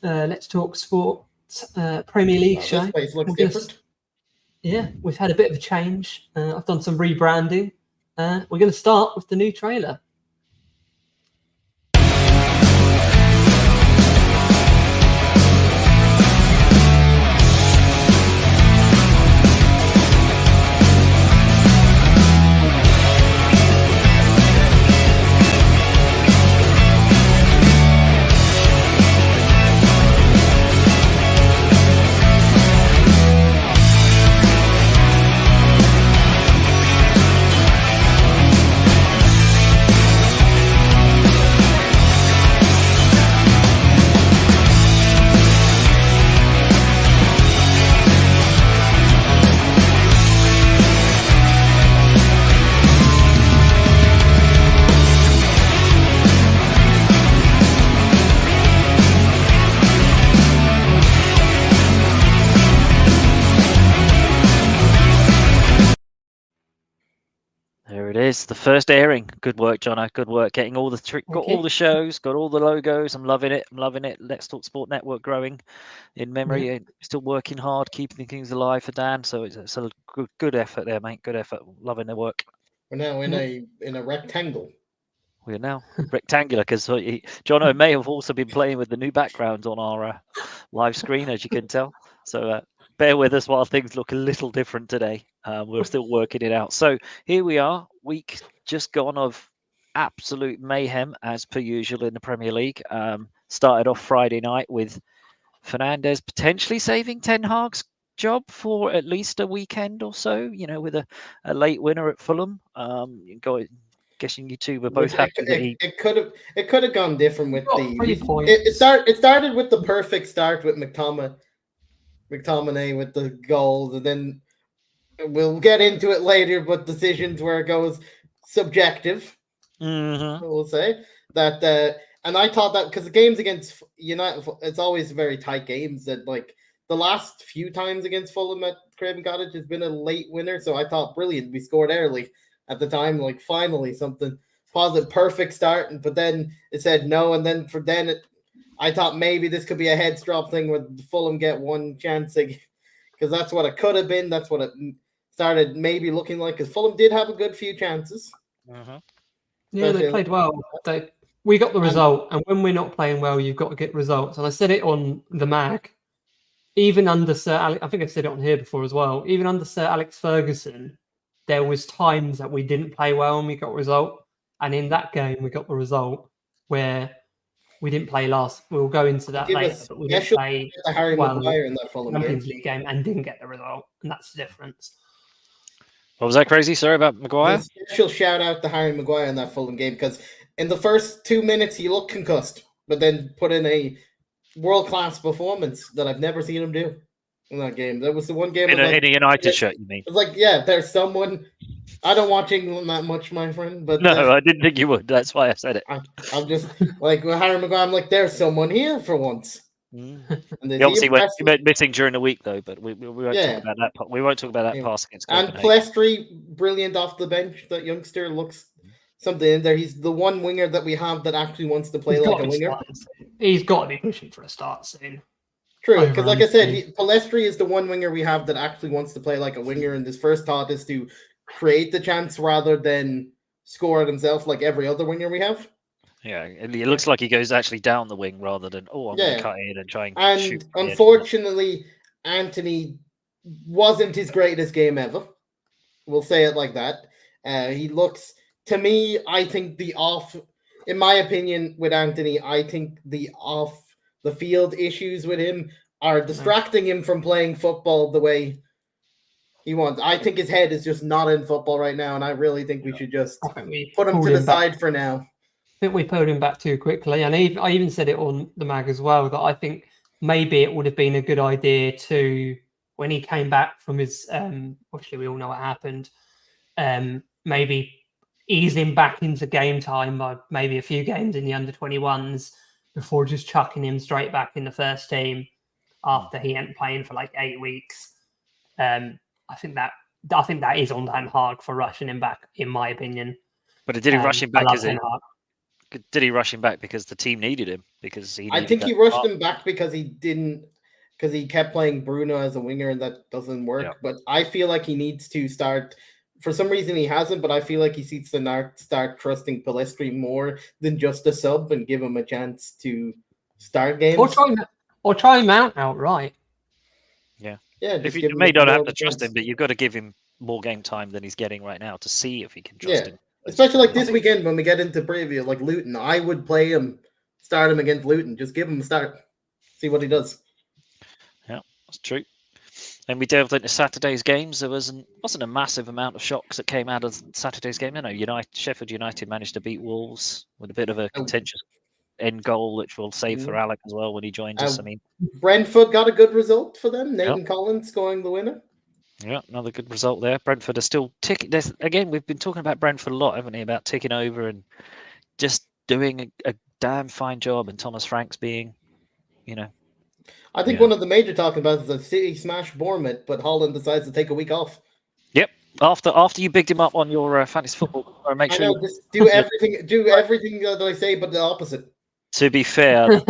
Let's Talk Sport Premier League show. This place looks different. We've had a bit of a change. I've done some rebranding. We're going to start with the new trailer. There it is, the first airing. Good work, Jono. Good work getting all the all the shows, got all the logos. I'm loving it. I'm loving it. Let's Talk Sport Network growing in memory. Yeah. Still working hard, keeping things alive for Dan. So it's a good effort there, mate. Good effort. Loving the work. We're now in a rectangle. We are now rectangular because Jono may have also been playing with the new background on our live screen, as you can tell. So bear with us while things look a little different today. We're still working it out. So here we are, week just gone of absolute mayhem as per usual in the Premier League. Started off Friday night with Fernandes potentially saving Ten Hag's job for at least a weekend or so, with a late winner at Fulham. Guessing you two were both happy that it could have gone different with it started with the perfect start with McTominay with the goals, and then we'll get into it later, but decisions where it goes subjective. We'll say that, and I thought that because the games against United, it's always very tight games. That like the last few times against Fulham at Craven Cottage has been a late winner, so I thought brilliant. We scored early at the time, like finally something positive, perfect start, but then it said no, and then I thought maybe this could be a heads drop thing where Fulham get one chance, because that's what it could have been. That's what it started maybe looking like, because Fulham did have a good few chances. Yeah, they played well. We got the result, and when we're not playing well, you've got to get results. And I said it on the mag, even under Sir Alex, I think I've said it on here before as well, even under Sir Alex Ferguson, there was times that we didn't play well and we got a result. And in that game, we got the result where we didn't play last. We'll go into that later, but we didn't play well in that Champions League game and didn't get the result. And that's the difference. What was that crazy? Sorry about Maguire? Special shout out to Harry Maguire in that Fulham game, because in the first 2 minutes, he looked concussed, but then put in a world-class performance that I've never seen him do in that game. That was the one game in a United shirt, you mean? It's like, there's someone. I don't watch England that much, my friend. But no, I didn't think you would. That's why I said it. I'm just like with Harry Maguire. I'm like, there's someone here for once. He obviously went missing during the week, though. But we won't talk about that. We won't talk about that pass against Copenhagen. And Plestri, brilliant off the bench. That youngster looks something in there. He's the one winger that we have that actually wants to play like a winger. He's got to be pushing for a start soon. True, because like I said, Palestri is the one winger we have that actually wants to play like a winger, and his first thought is to create the chance rather than score it himself like every other winger we have. Yeah, it looks like he goes actually down the wing rather than, I'm going to cut in and try and shoot. And unfortunately, Anthony wasn't his greatest game ever. We'll say it like that. He looks, to me, I think in my opinion, with Anthony, I think the field issues with him are distracting him from playing football the way he wants. I think his head is just not in football right now, and I really think we should just put him to the side for now. I think we pulled him back too quickly, and I even said it on the mag as well, that I think maybe it would have been a good idea to, when he came back from his, obviously we all know what happened, maybe ease him back into game time by maybe a few games in the under-21s, before just chucking him straight back in the first team after he ain't playing for like 8 weeks. I think that is on Dan Hag for rushing him back, in my opinion. But did he rush him back? Did he rush him back because the team needed him? Because I think he rushed him back because he kept playing Bruno as a winger, and that doesn't work. Yeah. But I feel like he needs to start. For some reason, he hasn't, but I feel like he needs to start trusting Pellistri more than just a sub and give him a chance to start games. Or try Mount outright. Yeah. Yeah. If you may not have to trust him, but you've got to give him more game time than he's getting right now to see if he can trust him. Especially like this weekend when we get into preview, like Luton, I would play him, start him against Luton. Just give him a start, see what he does. Yeah, that's true. And we delved into Saturday's games. There wasn't a massive amount of shocks that came out of Saturday's game. Sheffield United managed to beat Wolves with a bit of a contentious end goal, which we'll save for Alec as well when he joins us. I mean, Brentford got a good result for them. Nathan Collins scoring the winner. Yeah, another good result there. Brentford are still ticking. Again, we've been talking about Brentford a lot, haven't we? About ticking over and just doing a damn fine job. And Thomas Franks being, I think one of the major talking about is that City smashed Bournemouth, but Holland decides to take a week off. Yep. After you bigged him up on your fantasy football, make sure just do everything that I say, but the opposite. To be fair,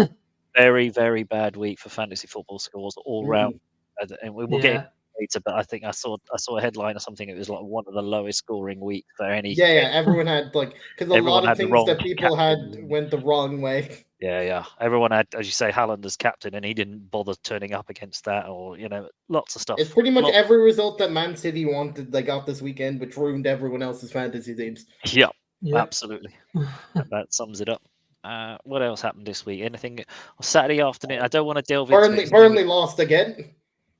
very, very bad week for fantasy football scores all round, and we will get later. But I think I saw a headline or something. It was like one of the lowest scoring weeks for any. Yeah. Everyone had because a lot of things that people had went the wrong way. Yeah. Everyone had, as you say, Haaland as captain, and he didn't bother turning up against that, or lots of stuff. It's pretty much every result that Man City wanted they got this weekend, which ruined everyone else's fantasy teams. Yeah. Absolutely. That sums it up. What else happened this week? Anything Saturday afternoon? I don't want to delve into it. Burnley lost again.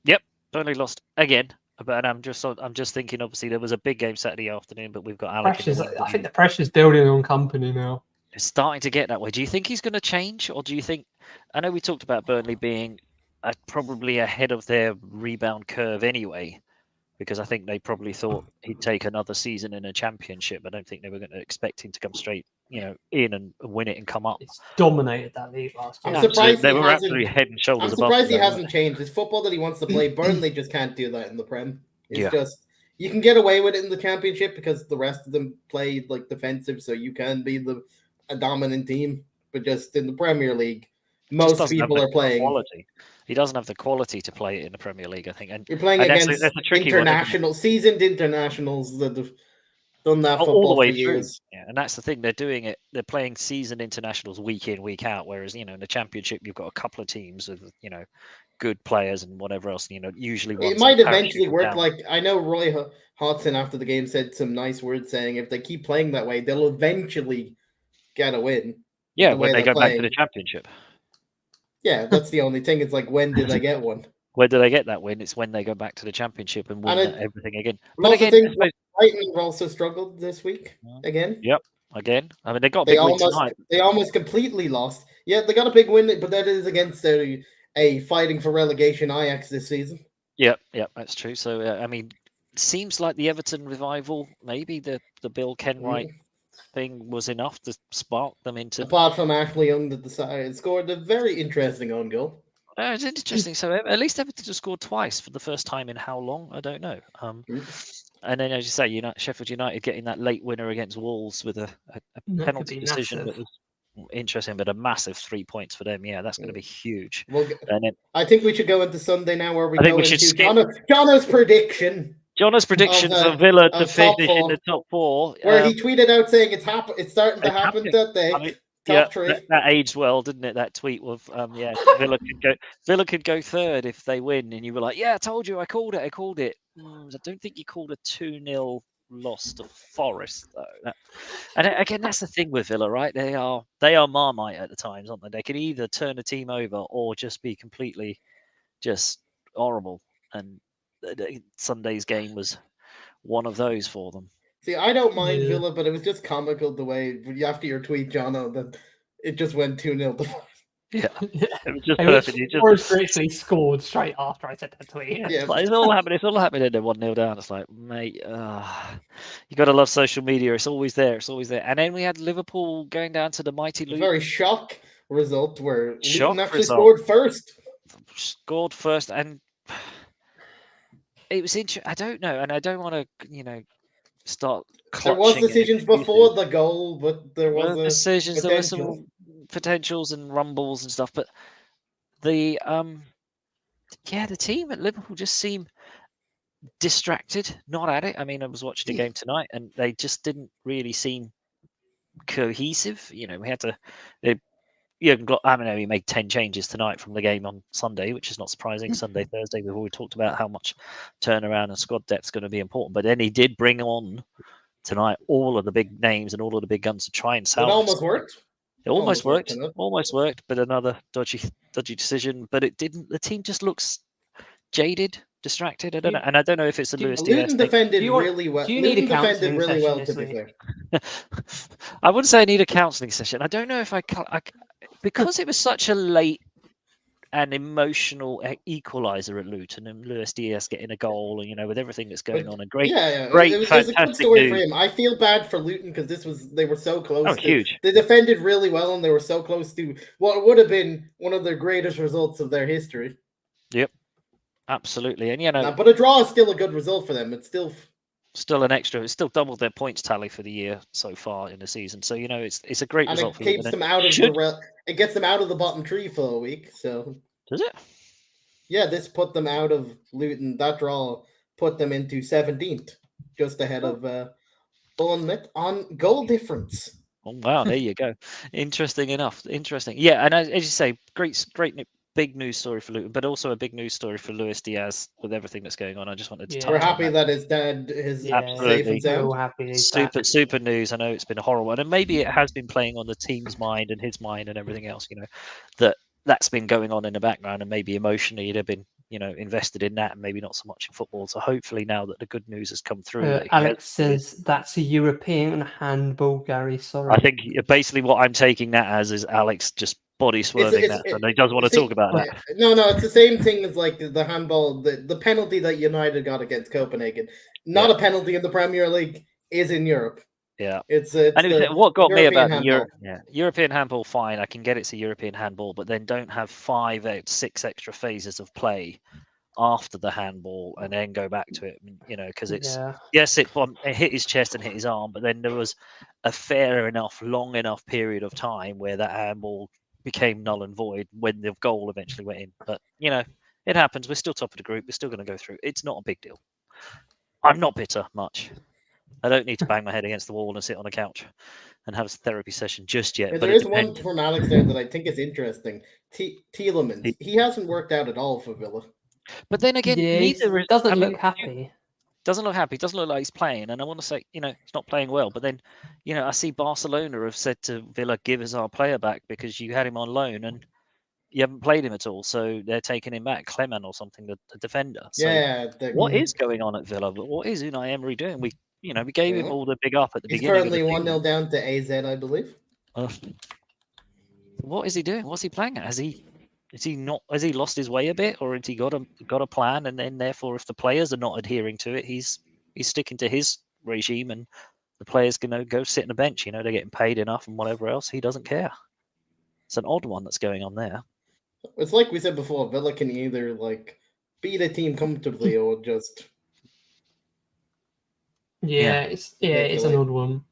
Yep, Burnley lost again. But I'm just thinking. Obviously, there was a big game Saturday afternoon, but we've got Alec. I think the pressure's building on Company now. It's starting to get that way. Do you think he's going to change, or do you think? I know we talked about Burnley being probably ahead of their rebound curve anyway, because I think they probably thought he'd take another season in a championship. I don't think they were going to expect him to come straight, in and win it and come up. He's dominated that league last year. I'm surprised they were absolutely head and shoulders above. I'm surprised he hasn't changed. It's football that he wants to play. Burnley just can't do that in the Prem. It's just you can get away with it in the championship because the rest of them play like defensive, so you can be a dominant team. But just in the Premier League, most people are playing. Quality. He doesn't have the quality to play it in the Premier League, I think. And you're playing against seasoned internationals that have done that football all the way for years. Yeah, and that's the thing. They're doing it. They're playing seasoned internationals week in, week out. Whereas, in the Championship, you've got a couple of teams with, good players and whatever else. Usually it might eventually work. Down. Like I know Roy Hodgson after the game said some nice words saying if they keep playing that way, they'll eventually get a win. Yeah, when they go back to the Championship. Yeah, that's the only thing. It's like, when did they get one? When do they get that win? It's when they go back to the Championship and win everything again. But again, Brighton have also struggled this week again. Yep, again. I mean, they got a big win tonight. They almost completely lost. Yeah, they got a big win, but that is against a fighting for relegation Ajax this season. Yep, that's true. So, I mean, it seems like the Everton revival, maybe the Bill Kenwright thing was enough to spark them into. Apart from Ashley Young that scored a very interesting own goal. It's interesting. So at least Everton just scored twice for the first time in how long? I don't know. And then, as you say, Sheffield United getting that late winner against Wolves with a penalty decision that was interesting, but a massive 3 points for them. Yeah, that's going to be huge. I think we should go into Sunday now, where we go into Jono's prediction. Jono's prediction for Villa to finish in the top four, where he tweeted out saying it's starting to happen that day. I mean, that aged well, didn't it? That tweet of Villa could go third if they win, and you were like, "Yeah, I told you, I called it." I don't think you called a 2-0 loss to Forest though. And again, that's the thing with Villa, right? They are Marmite at the times, aren't they? They can either turn a team over or just be completely just horrible. And Sunday's game was one of those for them. See, I don't mind Villa, but it was just comical the way after your tweet, Jono, that it just went 2-0 to Yeah, it was just perfect. Literally scored straight after I said that tweet. Yeah, it's all happening. It's all happening, and then 1-0 down. It's like, mate, you got to love social media. It's always there. And then we had Liverpool going down to the mighty Luton. Very shock result where Luton actually scored first. And it was interesting. I don't know, and I don't want to, start there was clutching. decisions before the goal, but there was decisions. potential. There were some potentials and rumbles and stuff, but the the team at Liverpool just seemed distracted, not at it. I mean, I was watching the game tonight, and they just didn't really seem cohesive. You know, we had to. I mean, he made 10 changes tonight from the game on Sunday, which is not surprising. Sunday, Thursday, we've already talked about how much turnaround and squad depth is going to be important. But then he did bring on tonight all of the big names and all of the big guns to try and salvage. It almost worked. It almost worked. Almost worked, but another dodgy decision. But it didn't. The team just looks jaded, distracted. I don't know, and I don't know if it's a Luis Diaz thing. Defended really well. Luton defended really well, to be fair. I wouldn't say I need a counselling session. I don't know if I because it was such a late and emotional equaliser at Luton, and Luis Diaz getting a goal, and with everything that's going on, and great, it was a good story for him. I feel bad for Luton because they were so close. Huge. They defended really well, and they were so close to what would have been one of their greatest results of their history. Yep, absolutely, and but a draw is still a good result for them. It's still an extra. It's still doubled their points tally for the year so far in the season. So it's a great result. It keeps them out of it gets them out of the bottom three for a week. So does it? Yeah, this put them out of Luton. That draw put them into 17th, just ahead of Bournemouth on goal difference. Oh wow, there you go. Interesting enough. Interesting. Yeah, and as you say, great big news story for Luton, but also a big news story for Luis Diaz with everything that's going on. I just wanted to touch on that. We're happy that his dad is safe and sound. Super news. I know it's been a horrible one, and maybe it has been playing on the team's mind and his mind and everything else, that's been going on in the background, and maybe emotionally you'd have been, invested in that, and maybe not so much in football. So hopefully now that the good news has come through. Alex says that's a European handball, Gary. Sorry. I think basically what I'm taking that as is Alex just body swerving that, and he doesn't want to talk about that. No, it's the same thing as like the handball, the penalty that United got against Copenhagen. Not a penalty in the Premier League, is in Europe. Yeah, it's what got me about European handball. Fine, I can get it's a European handball, but then don't have 6 extra phases of play after the handball and then go back to it. Because it's it hit his chest and hit his arm, but then there was a long enough period of time where that handball became null and void when the goal eventually went in. But it happens. We're still top of the group. We're still going to go through. It's not a big deal. I'm not bitter much. I don't need to bang my head against the wall and sit on a couch and have a therapy session just yet. There is one from Alex there that I think is interesting. Tielemans, he hasn't worked out at all for Villa. But then again, neither doesn't look happy. Doesn't look happy. Doesn't look like he's playing. And I want to say, he's not playing well. But then, I see Barcelona have said to Villa, "Give us our player back because you had him on loan and you haven't played him at all." So they're taking him back, Clement or something, the defender. So what is going on at Villa? What is Unai Emery doing? We gave him all the big up at the beginning. He's currently 1-0 down to AZ, I believe. What is he doing? What's he playing at? Has he lost his way a bit, or has he got a plan? And then therefore, if the players are not adhering to it, he's sticking to his regime, and the players can go sit on the bench. They're getting paid enough and whatever else. He doesn't care. It's an odd one that's going on there. It's like we said before. Villa can either beat a team comfortably or just. It's an odd one.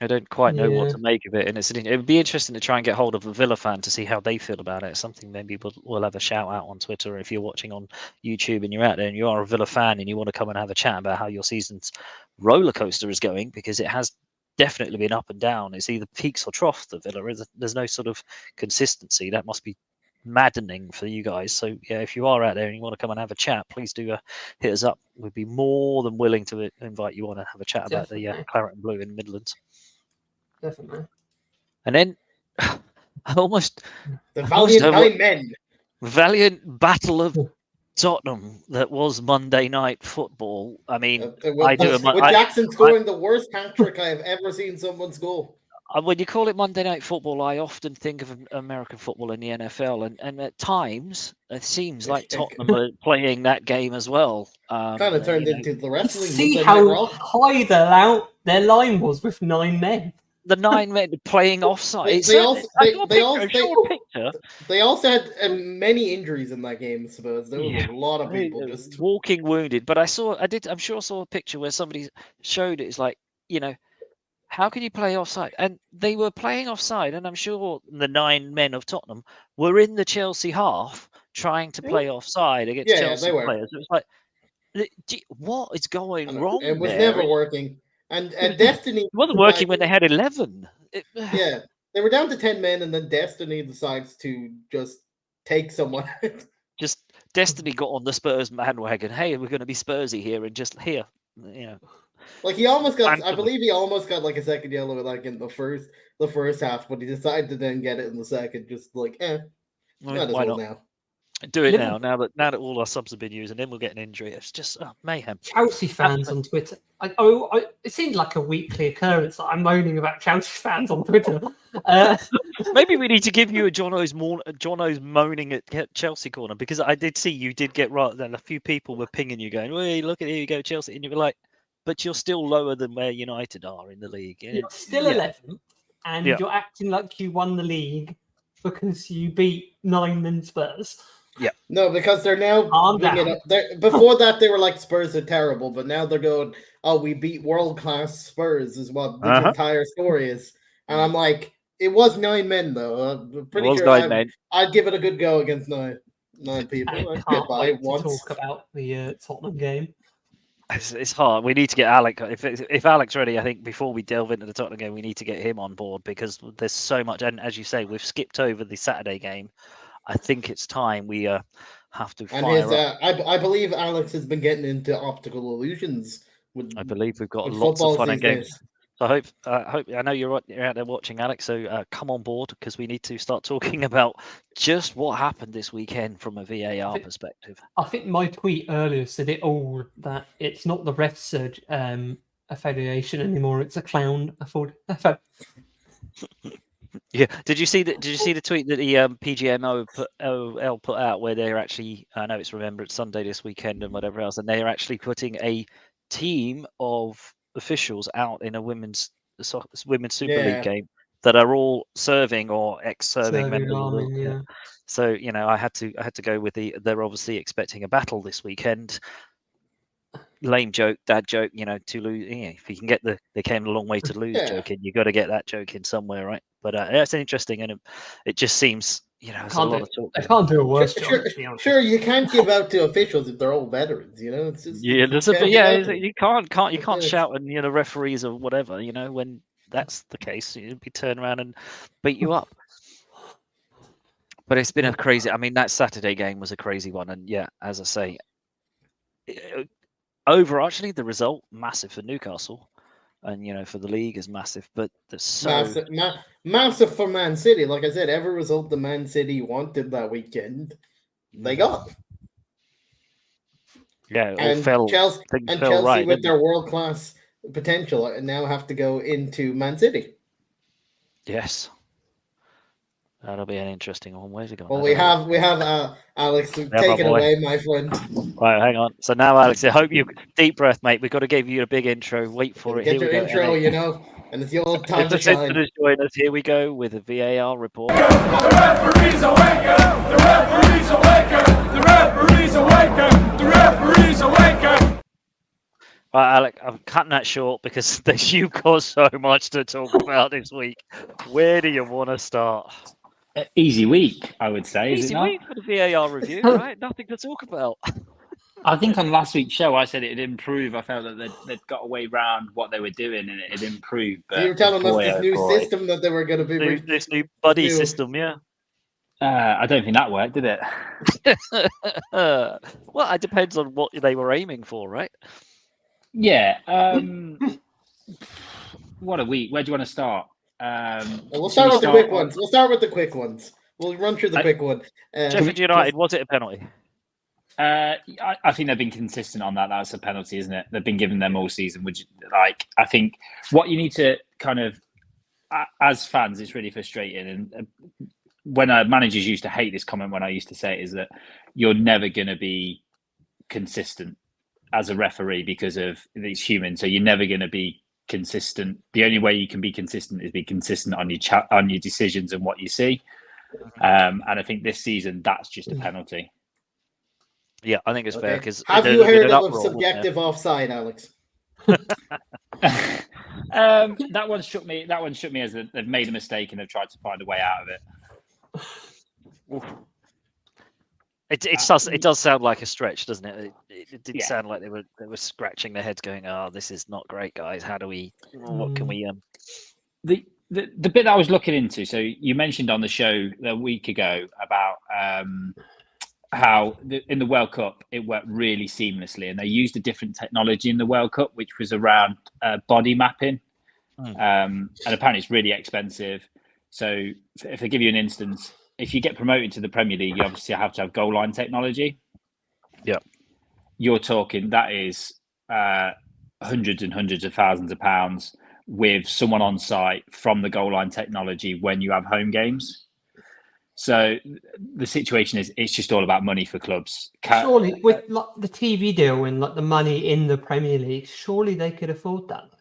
I don't quite know what to make of it, and it would be interesting to try and get hold of a Villa fan to see how they feel about it. It's something maybe we'll have a shout out on Twitter, or if you're watching on YouTube and you're out there and you are a Villa fan and you want to come and have a chat about how your season's roller coaster is going, because it has definitely been up and down. It's either peaks or troughs. The Villa, there's no sort of consistency. That must be maddening for you guys. So if you are out there and you want to come and have a chat, please do hit us up. We'd be more than willing to invite you on and have a chat about the Claret and Blue in the Midlands. Definitely. And then the valiant men. Valiant battle of Tottenham that was Monday Night Football. I mean, with Jackson scoring the worst hat trick I have ever seen someone score. When you call it Monday Night Football, I often think of American football in the NFL, and at times it seems like Tottenham are playing that game as well. Kind of turned into the wrestling. See how high their line was with 9 men. the 9 men playing offside. They also had many injuries in that game. I suppose there was a lot of people just walking wounded. But I'm sure I saw a picture where somebody showed it. It's like, how can you play offside? And they were playing offside, and I'm sure the 9 men of Tottenham were in the Chelsea half trying to play offside against Chelsea players. It was like, what is going wrong? It was never working. And Destiny it wasn't working when they had 11. Yeah, they were down to 10 men, and then Destiny decides to just take someone. Just Destiny got on the Spurs bandwagon. Hey, we're going to be Spursy here, and just here, Like he almost got, I believe he almost got like a second yellow like in the first half, but he decided to then get it in the second. Just like, why not? Now. Do it now that all our subs have been used, and then we'll get an injury. It's just mayhem. Chelsea fans on Twitter. It seemed like a weekly occurrence that I'm moaning about Chelsea fans on Twitter. Maybe we need to give you a Jono's moaning at Chelsea corner, because I did see you did get right. Then a few people were pinging you, going, "Hey, look at here you go, Chelsea," and you were like, "But you're still lower than where United are in the league. You're still 11th, and you're acting like you won the league because you beat 9 men Spurs." Yeah. No, because they're now before that they were like Spurs are terrible, but now they're going, "Oh, we beat world-class Spurs,is what the entire story is." And I'm like, it was 9 men though. I'm pretty sure I'd give it a good go against 9 people. I can't wait to talk about the Tottenham game. It's hard. We need to get Alex. If Alex ready, I think before we delve into the Tottenham game, we need to get him on board, because there's so much. And as you say, we've skipped over the Saturday game. I think it's time we have to fire up. I believe Alex has been getting into optical illusions. I believe we've got lots of fun and games. So I know you're out there watching, Alex. So come on board, because we need to start talking about just what happened this weekend from a VAR perspective. I think my tweet earlier said it all, that it's not the refs affiliation anymore; it's a clown affiliation. Yeah. Did you see the tweet that the PGMO put out, where they're actually, I know it's Remembrance Sunday this weekend and whatever else, and they're actually putting a team of officials out in a women's Super League game that are all serving or ex-serving members of the league. So I had to go with they're obviously expecting a battle this weekend. Lame joke, dad joke, to lose. If you can get they came a long way to lose joke in, you got to get that joke in somewhere, right? But that's interesting, and it just seems there's a lot of talk. I can't do a worse job. Sure, you can't give out to officials if they're all veterans. It's just, you can't shout and the referees or whatever. When that's the case, you'd be turned around and beat you up. But it's been a crazy. I mean, that Saturday game was a crazy one, and as I say. Overarchingly, the result massive for Newcastle, and for the league is massive. But massive for Man City. Like I said, every result the Man City wanted that weekend, they got. Yeah, and Chelsea with their world-class potential now have to go into Man City. Yes. That'll be an interesting one. Where's it going? Well, we have Alex. Take it away, my friend. Right, hang on. So now, Alex, I hope you deep breath, mate. We've got to give you a big intro. Wait for it. Get your intro, and it's your time to shine. Join us. Here we go with a VAR report. The referee's awaken! The referee's awaken! The referee's awaken! The referee's awaken! Right, Alec, I'm cutting that short because you've got so much to talk about this week. Where do you want to start? Easy week, I would say. Easy week for the VAR review, right? Nothing to talk about. I think on last week's show, I said it'd improve. I felt that they'd got away round what they were doing and it'd improve. But you were telling us this new system that they were going to be... This new buddy system, yeah. I don't think that worked, did it? Well, it depends on what they were aiming for, right? Yeah. What a week. Where do you want to start? We'll start with the quick ones. We'll run through the quick one. Sheffield United, was it a penalty? I think they've been consistent on that. That's a penalty, isn't it? They've been giving them all season. I think what you need to kind of, as fans, it's really frustrating. And when managers used to hate this comment when I used to say it, is that you're never going to be consistent as a referee because of it's human. So you're never going to be consistent. The only way you can be consistent is be consistent on your decisions and what you see. And I think this season that's just a penalty. Yeah, I think it's fair because have you heard of subjective offside, Alex? That one shook me. That one shook me as they've made a mistake and they've tried to find a way out of it. It does sound like a stretch, doesn't it? It did sound like they were scratching their heads, going, "Oh, this is not great, guys. How do we? What can we?" The bit that I was looking into. So you mentioned on the show a week ago about how in the World Cup it worked really seamlessly, and they used a different technology in the World Cup, which was around body mapping, and apparently it's really expensive. So if I give you an instance, if you get promoted to the Premier League, you obviously have to have goal line technology. Yeah, you're talking that is hundreds and hundreds of thousands of pounds with someone on site from the goal line technology when you have home games. So the situation is, it's just all about money for clubs. Surely, with like the TV deal and like the money in the Premier League, surely they could afford that.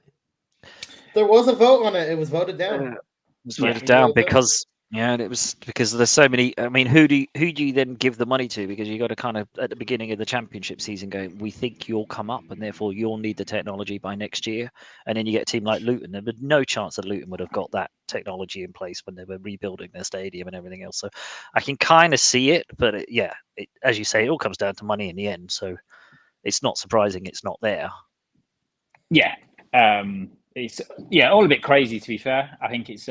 There was a vote on it. It was voted down. It was voted down because it was because there's so many. I mean, who do you then give the money to? Because you got to kind of at the beginning of the championship season go, we think you'll come up, and therefore you'll need the technology by next year. And then you get a team like Luton. There was no chance that Luton would have got that technology in place when they were rebuilding their stadium and everything else. So I can kind of see it, but as you say, it all comes down to money in the end. So it's not surprising it's not there. Yeah, it's all a bit crazy to be fair. I think it's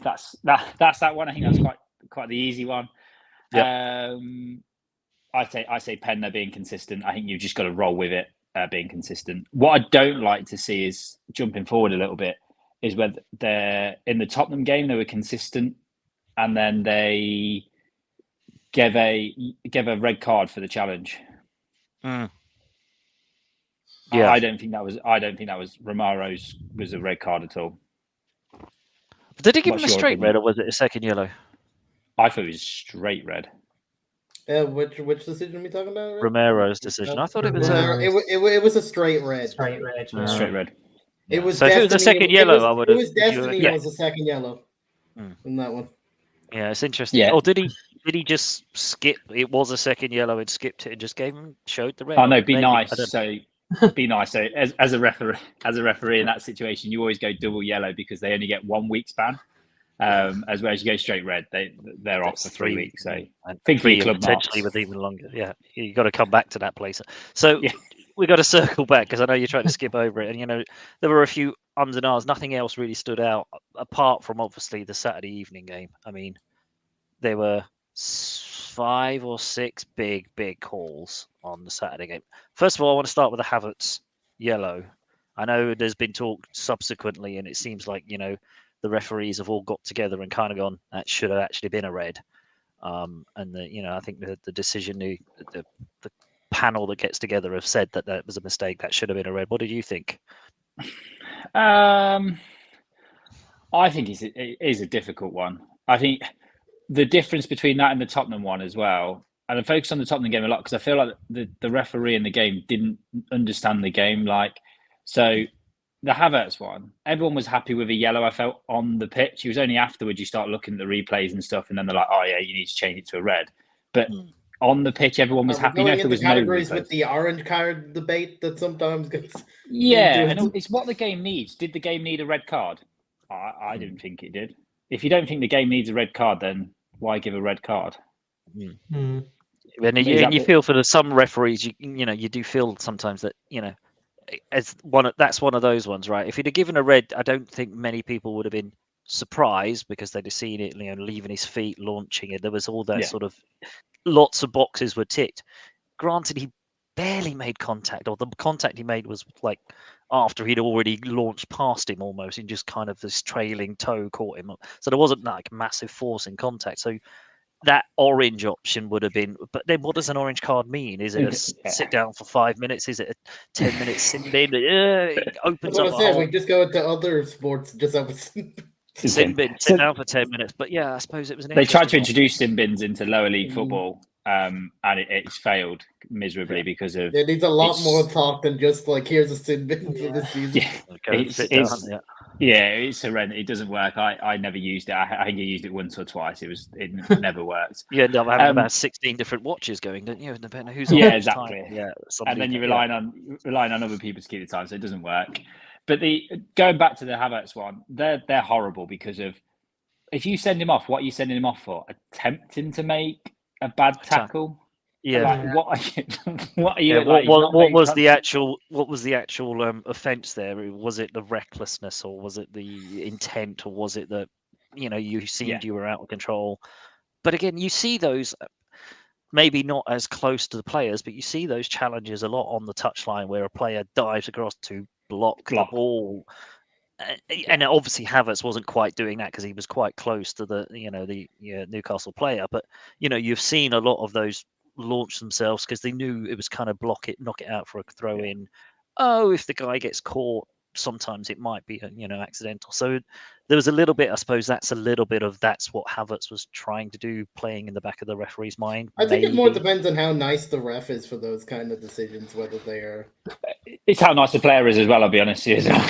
that's that one. I think that's quite the easy one. Yep. I say Penn, they're being consistent. I think you've just got to roll with it, being consistent. What I don't like to see is jumping forward a little bit. Is where they're in the Tottenham game, they were consistent, and then they gave a red card for the challenge. Yeah, I don't think that was Romaro's was a red card at all. Did he give him a straight red, or was it a second yellow? I thought it was straight red. Which decision are we talking about? Romero's decision. I thought it was it was a straight red. Straight red. It was so if it was a second yellow, I would have. It was Destiny was a second yellow in that one. Yeah, it's interesting. Yeah. Or did he just skip? It was a second yellow and skipped it and just showed the red. Oh no, be nice. So be nice. So as a referee in that situation, you always go double yellow because they only get 1 week's ban. As well as you go straight red, they're off for 3 weeks. So I think club potentially with even longer. Yeah, you got to come back to that place. So we got to circle back because I know you're trying to skip over it, and there were a few ums and ahs. Nothing else really stood out apart from obviously the Saturday evening game. I mean, there were 5 or 6 big calls on the Saturday game. First of all, I want to start with the Havertz yellow. I know there's been talk subsequently, and it seems like the referees have all got together and kind of gone, that should have actually been a red. And I think the decision, the panel that gets together have said that was a mistake. That should have been a red. What did you think? I think it is a difficult one. I think the difference between that and the Tottenham one as well, and I focus on the Tottenham game a lot because I feel like the referee in the game didn't understand the game. So the Havertz one, everyone was happy with a yellow, I felt, on the pitch. It was only afterwards you start looking at the replays and stuff, and then they're like, oh yeah, you need to change it to a red. But on the pitch, everyone was happy. Going into categories with the orange card debate that sometimes gets. Yeah, and it's what the game needs. Did the game need a red card? I didn't think it did. If you don't think the game needs a red card, then why give a red card? And you feel for some referees, you do feel sometimes that that's one of those ones, right? If he'd have given a red, I don't think many people would have been surprised because they'd have seen it, leaving his feet, launching it. There was all that sort of lots of boxes were ticked. Granted, he barely made contact, or the contact he made was like after he'd already launched past him almost, and just kind of this trailing toe caught him. So there wasn't like massive force in contact. So that orange option would have been, but then what does an orange card mean? Is it a sit down for 5 minutes? Is it a 10 minute sin bin? It opens up. We just go into other sports, just have a sin bin, sit down for 10 minutes. But yeah, I suppose it was. They tried to introduce sin bins into lower league football, it's failed miserably because of. It needs a lot more thought than just like here's a sin bin for this season. It's horrendous. It doesn't work. I never used it. I think I used it once or twice. It never worked. You end up having about 16 different watches going, don't you? Depending on who's on exactly. Time. Yeah, and then you're relying on other people to keep the time, so it doesn't work. But going back to the Havertz one, they're horrible because of if you send him off, what are you sending him off for? Attempting to make a bad tackle. Yeah. What are you? What was the actual offence there? Was it the recklessness, or was it the intent, or was it that you seemed you were out of control? But again, you see those maybe not as close to the players, but you see those challenges a lot on the touchline where a player dives across to block the ball. And obviously Havertz wasn't quite doing that because he was quite close to the Newcastle player. But you've seen a lot of those launch themselves because they knew it was kind of knock it out for a throw in. If the guy gets caught, sometimes it might be accidental. So there was a little bit, I suppose that's what Havertz was trying to do, playing in the back of the referee's mind. I think it more depends on how nice the ref is for those kind of decisions, whether they are. It's how nice the player is as well, I'll be honest. This comes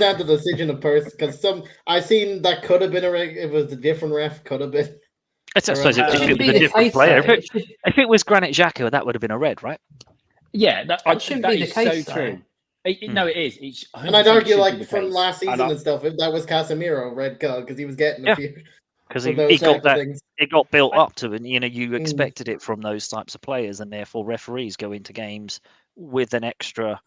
down to the decision of person, because I've seen that could have been it was a different ref, could have been. I suppose if it was a different player. If it was Granit Xhaka, that would have been a red, right? Yeah, that shouldn't be the case. So true. No, it is. And I'd argue, like from last season and stuff, if that was Casemiro, red card, because he was getting a few. Because it got built up to, and you expected it from those types of players, and therefore referees go into games with an extra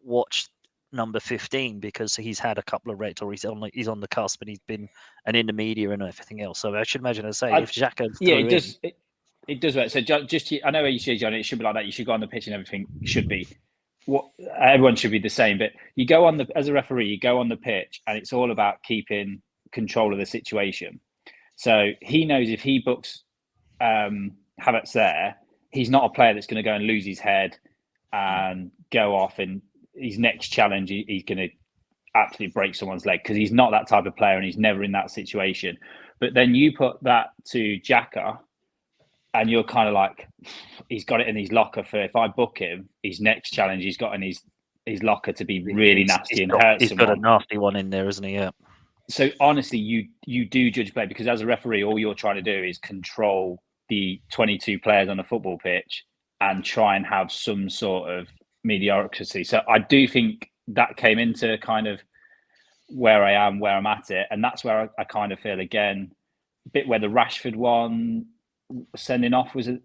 watch number 15 because he's had a couple of reds, or he's on the cusp, and he's been an intermediate and everything else. So I should imagine, if Xhaka, it does work. So just I know what you say, John. It should be like that. You should go on the pitch, and everything should be. Everyone should be the same, but you go on as a referee, you go on the pitch, and it's all about keeping control of the situation. So he knows if he books Havertz there, he's not a player that's going to go and lose his head and go off, and his next challenge he's going to absolutely break someone's leg, because he's not that type of player and he's never in that situation. But then you put that to Xhaka, and you're kind of like, he's got it in his locker for, if I book him, his next challenge he's got in his locker to be really nasty and hurt someone. He's got a nasty one in there, isn't he? Yeah. So honestly, you do judge play, because as a referee, all you're trying to do is control the 22 players on a football pitch and try and have some sort of mediocrity. So I do think that came into kind of where I'm at it. And that's where I kind of feel, again, a bit where the Rashford one sending off was a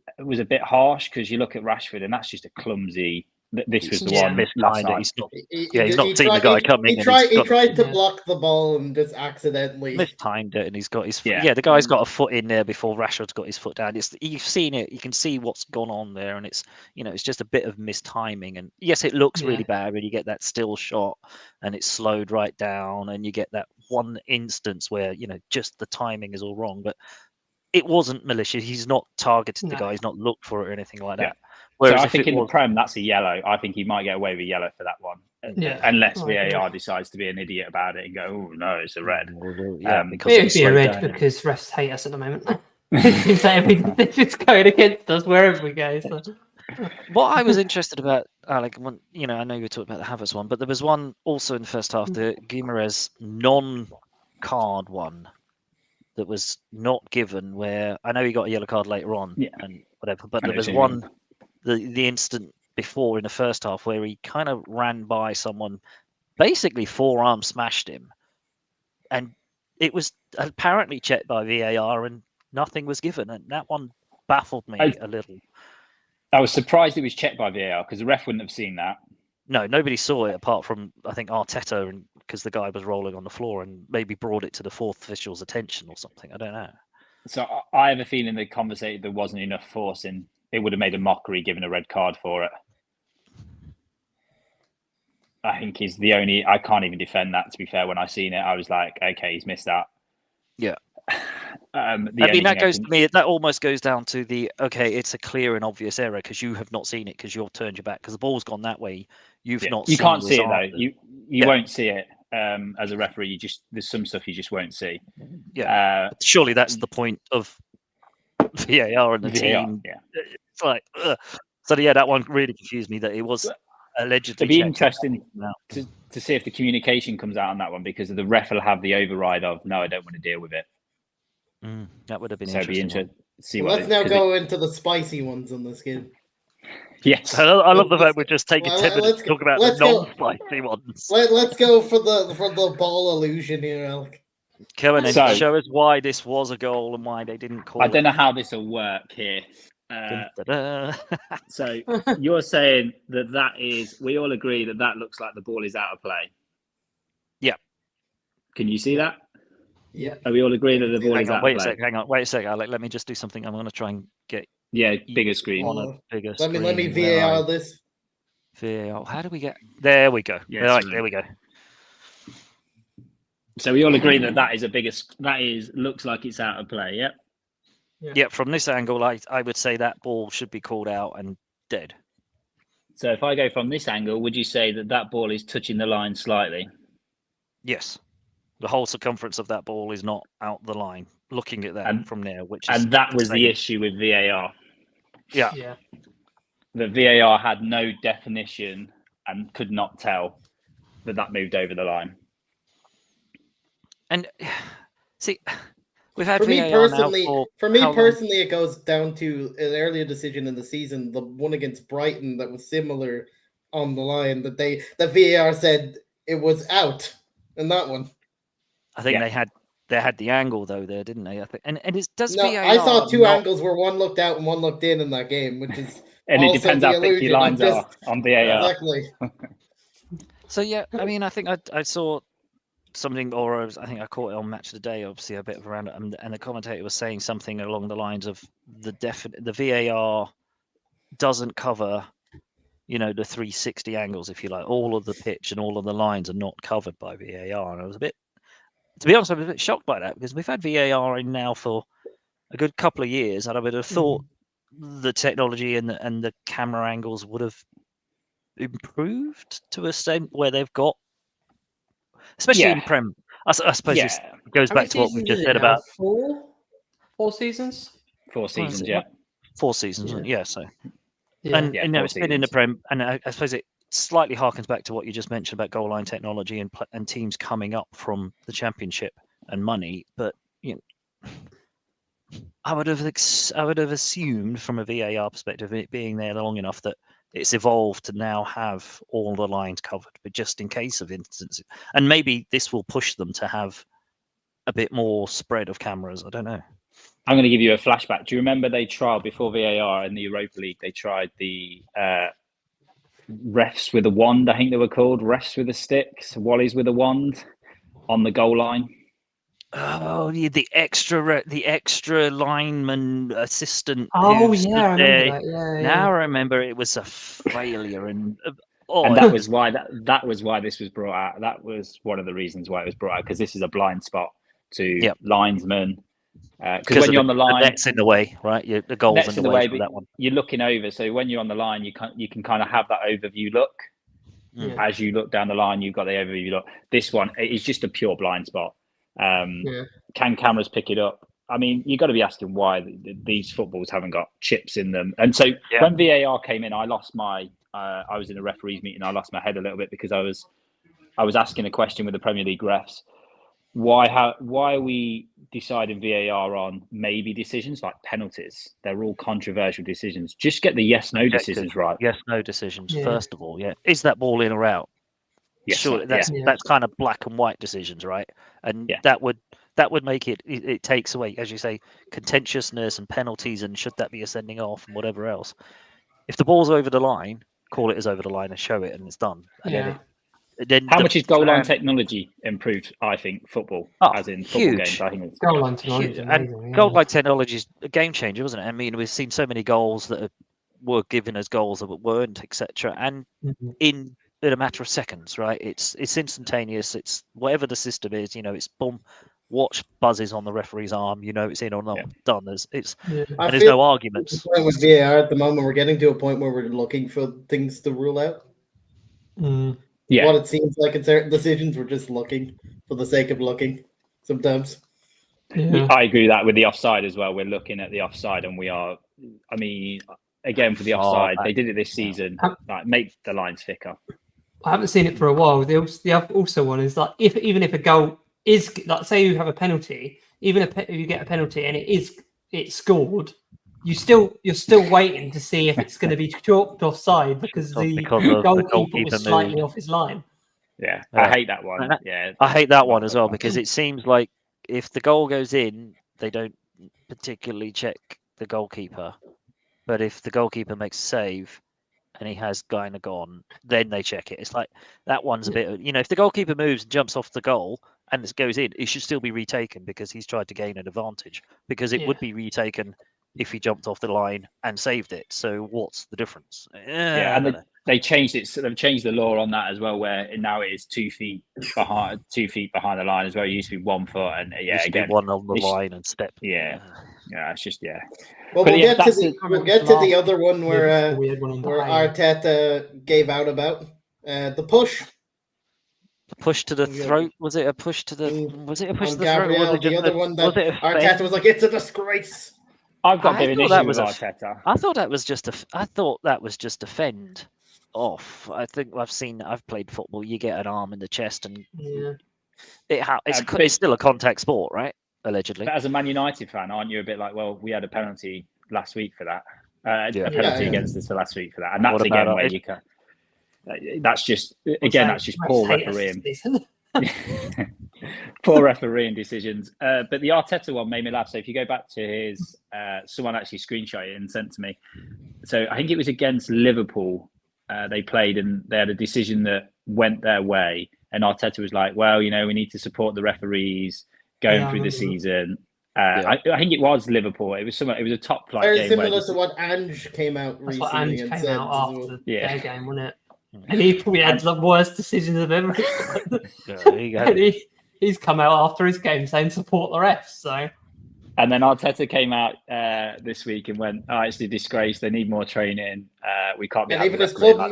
bit harsh, because you look at Rashford and that's just a clumsy. This was the one last night. He's not seen the guy coming. He tried to block the ball and just accidentally mistimed it, and he's got his the guy's got a foot in there before Rashford's got his foot down. You've seen it. You can see what's gone on there, and it's it's just a bit of mistiming. And yes, it looks really bad when you get that still shot and it's slowed right down, and you get that one instance where just the timing is all wrong, but it wasn't malicious. He's not targeted the guy. He's not looked for it or anything like that. Whereas I think in the Prem, that's a yellow. I think he might get away with a yellow for that one. Unless VAR decides to be an idiot about it and go, oh, no, it's a red. It would be a red because refs hate us at the moment. It seems like everything's just going against us wherever we go. So. What I was interested about, Alec, I know you were talking about the Havertz one, but there was one also in the first half, the Guimaraes non-card one that was not given, where I know he got a yellow card later on and whatever, but there was one, the instant before in the first half where he kind of ran by someone, basically forearm smashed him, and it was apparently checked by VAR and nothing was given, and that one baffled me a little. I was surprised it was checked by VAR because the ref wouldn't have seen that. No, nobody saw it apart from, I think, Arteta, and because the guy was rolling on the floor and maybe brought it to the fourth official's attention or something. I don't know. So I have a feeling the conversation, there wasn't enough force in. It would have made a mockery giving a red card for it. I think he's the only. I can't even defend that. To be fair, when I seen it, I was like, okay, he's missed that. Yeah. I mean, that goes to me. That almost goes down to it's a clear and obvious error because you have not seen it because you've turned your back because the ball's gone that way. You've not. You can't see it though. You won't see it as a referee. There's some stuff you just won't see. Yeah. Surely that's the point of VAR and the team. Yeah. It's like, ugh. So yeah, that one really confused me that it was allegedly. It'd be interesting to see if the communication comes out on that one, because the ref will have the override of no, I don't want to deal with it. That would have been interesting. Let's now go into the spicy ones on this game. Yes, I love the fact we're just taking 10 minutes to talk about the non-spicy ones. Let's go for the ball illusion here, Alec. Come on, then show us why this was a goal and why they didn't call it. I don't know how this will work here. So you're saying that is, we all agree that looks like the ball is out of play. Yeah. Can you see that? Yeah. Are we all agree that the ball is out of play? Wait a sec, Alec. Let me just do something. I'm going to try and get bigger screen. On a bigger screen. Let me VAR this. VAR. How do we get? There we go. Yes, right, there we go. So we all agree that is a bigger. Looks like it's out of play. Yep. Yeah. From this angle, I would say that ball should be called out and dead. So if I go from this angle, would you say that ball is touching the line slightly? Yes. The whole circumference of that ball is not out the line. Looking at that from there, and that was the issue with VAR. Yeah. The VAR had no definition and could not tell that moved over the line. And see, we've had for me VAR personally. Now for me personally, it goes down to an earlier decision in the season, the one against Brighton that was similar on the line. That the VAR said it was out in that one. I think they had the angle though there, didn't they? I think, and it does. No, VAR I saw two angles where one looked out and one looked in that game, which is and it depends how thick your lines are on VAR. Exactly. So yeah, I mean, I think I saw something, or I think I caught it on Match of the Day, obviously a bit of around it, and the commentator was saying something along the lines of the VAR doesn't cover, the 360 angles, if you like. All of the pitch and all of the lines are not covered by VAR, and I was to be honest, I was a bit shocked by that, because we've had VAR in now for a good couple of years, and I would have thought the technology and the camera angles would have improved to a extent where they've got, especially in Prem. I suppose this goes back to what we just said about 4 seasons. 4 seasons, 4 seasons, So, Yeah. and it's been in the Prem, and I suppose it slightly harkens back to what you just mentioned about goal line technology and teams coming up from the Championship and money. But I would have assumed from a VAR perspective, it being there long enough, that it's evolved to now have all the lines covered, but just in case of instances, and maybe this will push them to have a bit more spread of cameras. I don't know. I'm going to give you a flashback. Do you remember they tried before VAR in the Europa League? They tried the refs with a wand. I think they were called refs with a sticks, wallies with a wand on the goal line. Oh, yeah, the extra lineman assistant. Oh yeah, I remember that. Yeah. Now I remember it was a failure, and that was why this was brought out. That was one of the reasons why it was brought out, because this is a blind spot to linesmen. Because when you're on the line, the net's in the way, right? The goal's in the way for that one. You're looking over, so when you're on the line, you can kind of have that overview look. As you look down the line, you've got the overview look. This one is just a pure blind spot. Can cameras pick it up? I mean, you've got to be asking why these footballs haven't got chips in them. And so when VAR came in, I lost my. I was in a referees meeting. I lost my head a little bit, because I was asking a question with the Premier League refs. Why are we deciding VAR on maybe decisions like penalties? They're all controversial decisions. Just get the yes/no decisions right. Yes/no decisions first of all. Yeah, is that ball in or out? Yes, sure. That's kind of black and white decisions, right? And that would make it takes away, as you say, contentiousness and penalties, and should that be a sending off and whatever else. If the ball's over the line, call it as over the line and show it, and it's done. And then how much is goal line technology improved? I think football, as in football games. I think it's goal line technology. And goal line technology is a game changer, wasn't it? I mean, we've seen so many goals that were given as goals that weren't, etc. And in a matter of seconds, right? It's instantaneous. It's whatever the system is. It's boom. Watch buzzes on the referee's arm. It's in or not done. There's no arguments. With VAR at the moment, we're getting to a point where we're looking for things to rule out. What it seems like in certain decisions, we're just looking for the sake of looking sometimes. I agree with that with the offside as well. We're looking at the offside, and we are. I mean, again for the offside, they did it this season. Like, make the lines thicker. I haven't seen it for a while. The also one is like even if a goal is like, say you have a penalty, even if you get a penalty and it's scored, you're still waiting to see if it's going to be chalked offside because the goalkeeper was slightly off his line. Yeah, I hate that one. Yeah, I hate that one as well because it seems like if the goal goes in, they don't particularly check the goalkeeper, but if the goalkeeper makes a save and he has kind of gone, then they check it. It's like that one's a bit, if the goalkeeper moves and jumps off the goal and it goes in, it should still be retaken because he's tried to gain an advantage, because it would be retaken if he jumped off the line and saved it. So what's the difference? And they changed it. So they've changed the law on that as well, where now it is 2 feet behind the line as well. It used to be 1 foot, and again, one on the line and step. It's just Well, we'll get to the other one where Arteta gave out about the push. The push to the throat. Was it a push to the? Was it a push to the Gabriel, throat? the other one that Arteta was like, it's a disgrace. I've got an issue with Arteta. I thought that was just a fend off. I think I've played football. You get an arm in the chest, and it's still a contact sport, right? Allegedly. But as a Man United fan, aren't you a bit like, well, we had a penalty last week for that, a penalty against us for last week for that, and that's again where you can. That's just poor refereeing. Poor refereeing decisions. But the Arteta one made me laugh. So if you go back to his, someone actually screenshot it and sent to me. So I think it was against Liverpool. They played and they had a decision that went their way, and Arteta was like, "Well, we need to support the referees going through the season." I think it was Liverpool. It was a top flight game. Very similar to what Ange came out recently and said after their game, wasn't it? And he probably had the worst decisions of ever. And he's come out after his game saying support the refs. So, and then Arteta came out this week and went, "Oh, it's a disgrace. They need more training. We can't be." And even his club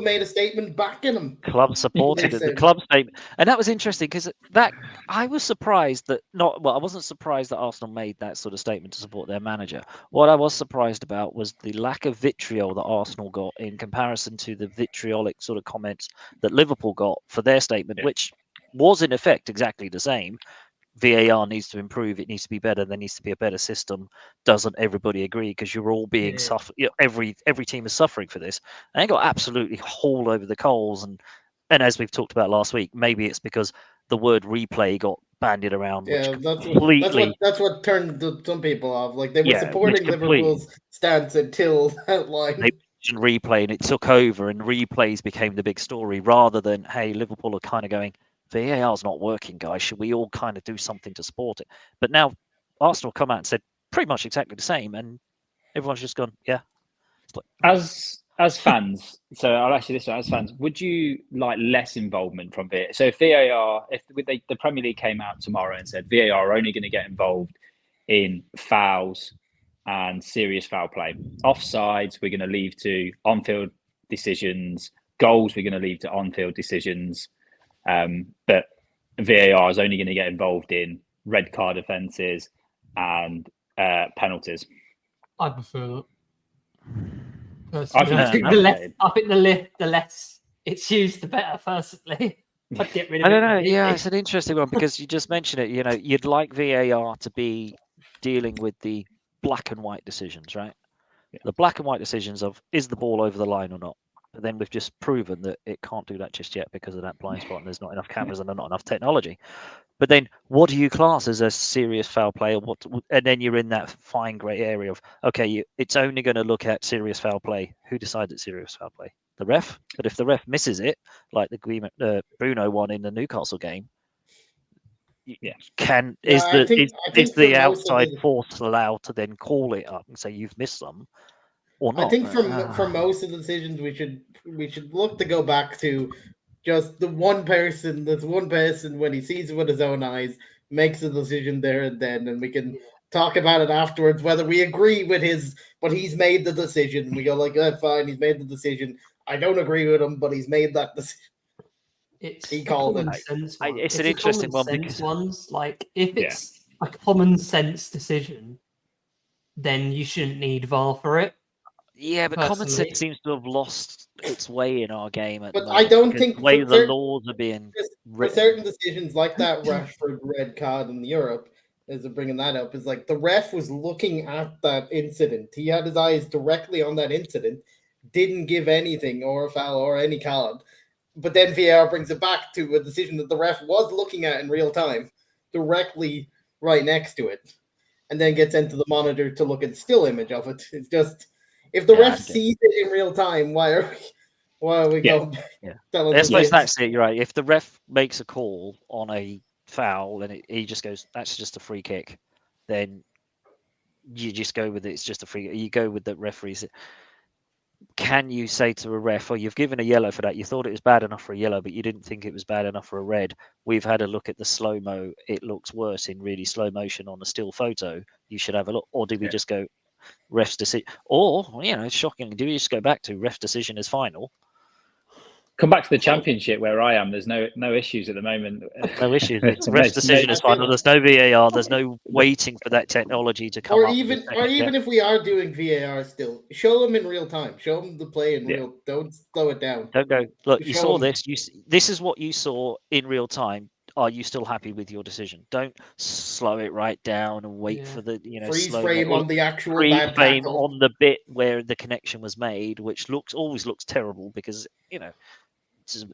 made a statement backing him. Club supported it. The club statement, and that was interesting because I was surprised that I wasn't surprised that Arsenal made that sort of statement to support their manager. What I was surprised about was the lack of vitriol that Arsenal got in comparison to the vitriolic sort of comments that Liverpool got for their statement, which was in effect exactly the same. VAR needs to improve. It needs to be better. There needs to be a better system. Doesn't everybody agree? Because you're all being suffered. Every team is suffering for this. And they got absolutely hauled over the coals. And as we've talked about last week, maybe it's because the word replay got bandied around. Yeah, that's what turned some people off. Like they were supporting Liverpool's stance until that line. They mentioned replay, and it took over, and replays became the big story rather than, hey, Liverpool are kind of going, VAR's not working, guys. Should we all kind of do something to support it? But now Arsenal come out and said pretty much exactly the same, and everyone's just gone, yeah. As fans, so I'll ask you this one: as fans, would you like less involvement from VAR? So if VAR, the Premier League came out tomorrow and said VAR are only going to get involved in fouls and serious foul play, offsides we're going to leave to on-field decisions, goals we're going to leave to on-field decisions. But VAR is only going to get involved in red card offences and penalties. I prefer that. I think the less it's used, the better. Personally, I'd get rid of it. I don't know. Yeah, it's an interesting one because you just mentioned it. You'd like VAR to be dealing with the black and white decisions, right? Yeah. The black and white decisions of is the ball over the line or not. But then we've just proven that it can't do that just yet because of that blind spot and there's not enough cameras and not enough technology. But then what do you class as a serious foul play? And then you're in that fine grey area of, okay, it's only going to look at serious foul play. Who decides it's serious foul play? The ref. But if the ref misses it, like the Bruno one in the Newcastle game, is the outside force allowed to then call it up and say you've missed some? Or not. I think for most of the decisions, we should look to go back to just the one person. There's one person when he sees it with his own eyes, makes a decision there and then, and we can talk about it afterwards. Whether we agree with but he's made the decision. We go like, fine, he's made the decision. I don't agree with him, but he's made that decision. He called it. It's an interesting one because ones like if a common sense decision, then you shouldn't need VAR for it. Yeah, but common sense seems to have lost its way in our game at the moment. I don't think the way the laws are being for certain decisions like that Rashford red card in Europe, as of bringing that up, is like the ref was looking at that incident. He had his eyes directly on that incident, didn't give anything or a foul or any card. But then VAR brings it back to a decision that the ref was looking at in real time, directly right next to it, and then gets into the monitor to look at the still image of it. It's just, if the ref sees it in real time, why are we going? Yeah, I suppose that's it. You're right. If the ref makes a call on a foul and he just goes, "That's just a free kick," then you just go with it. It's just a free. You go with the referees. Can you say to a ref, "Oh, you've given a yellow for that. You thought it was bad enough for a yellow, but you didn't think it was bad enough for a red. We've had a look at the slow-mo. It looks worse in really slow motion on a still photo. You should have a look." Or do we just go, ref's decision? Or, shockingly, do we just go back to ref decision is final? Come back to the Championship where I am. There's no issues at the moment. No issues. Ref's decision is final. There's no VAR. There's no waiting for that technology to come or up. Even if we are doing VAR still, show them in real time. Show them the play in real. Don't slow it down. Don't go, look, you saw this. This is what you saw in real time. Are you still happy with your decision? Don't slow it right down and wait for the freeze slow frame on the actual freeze frame on the bit where the connection was made, which always looks terrible because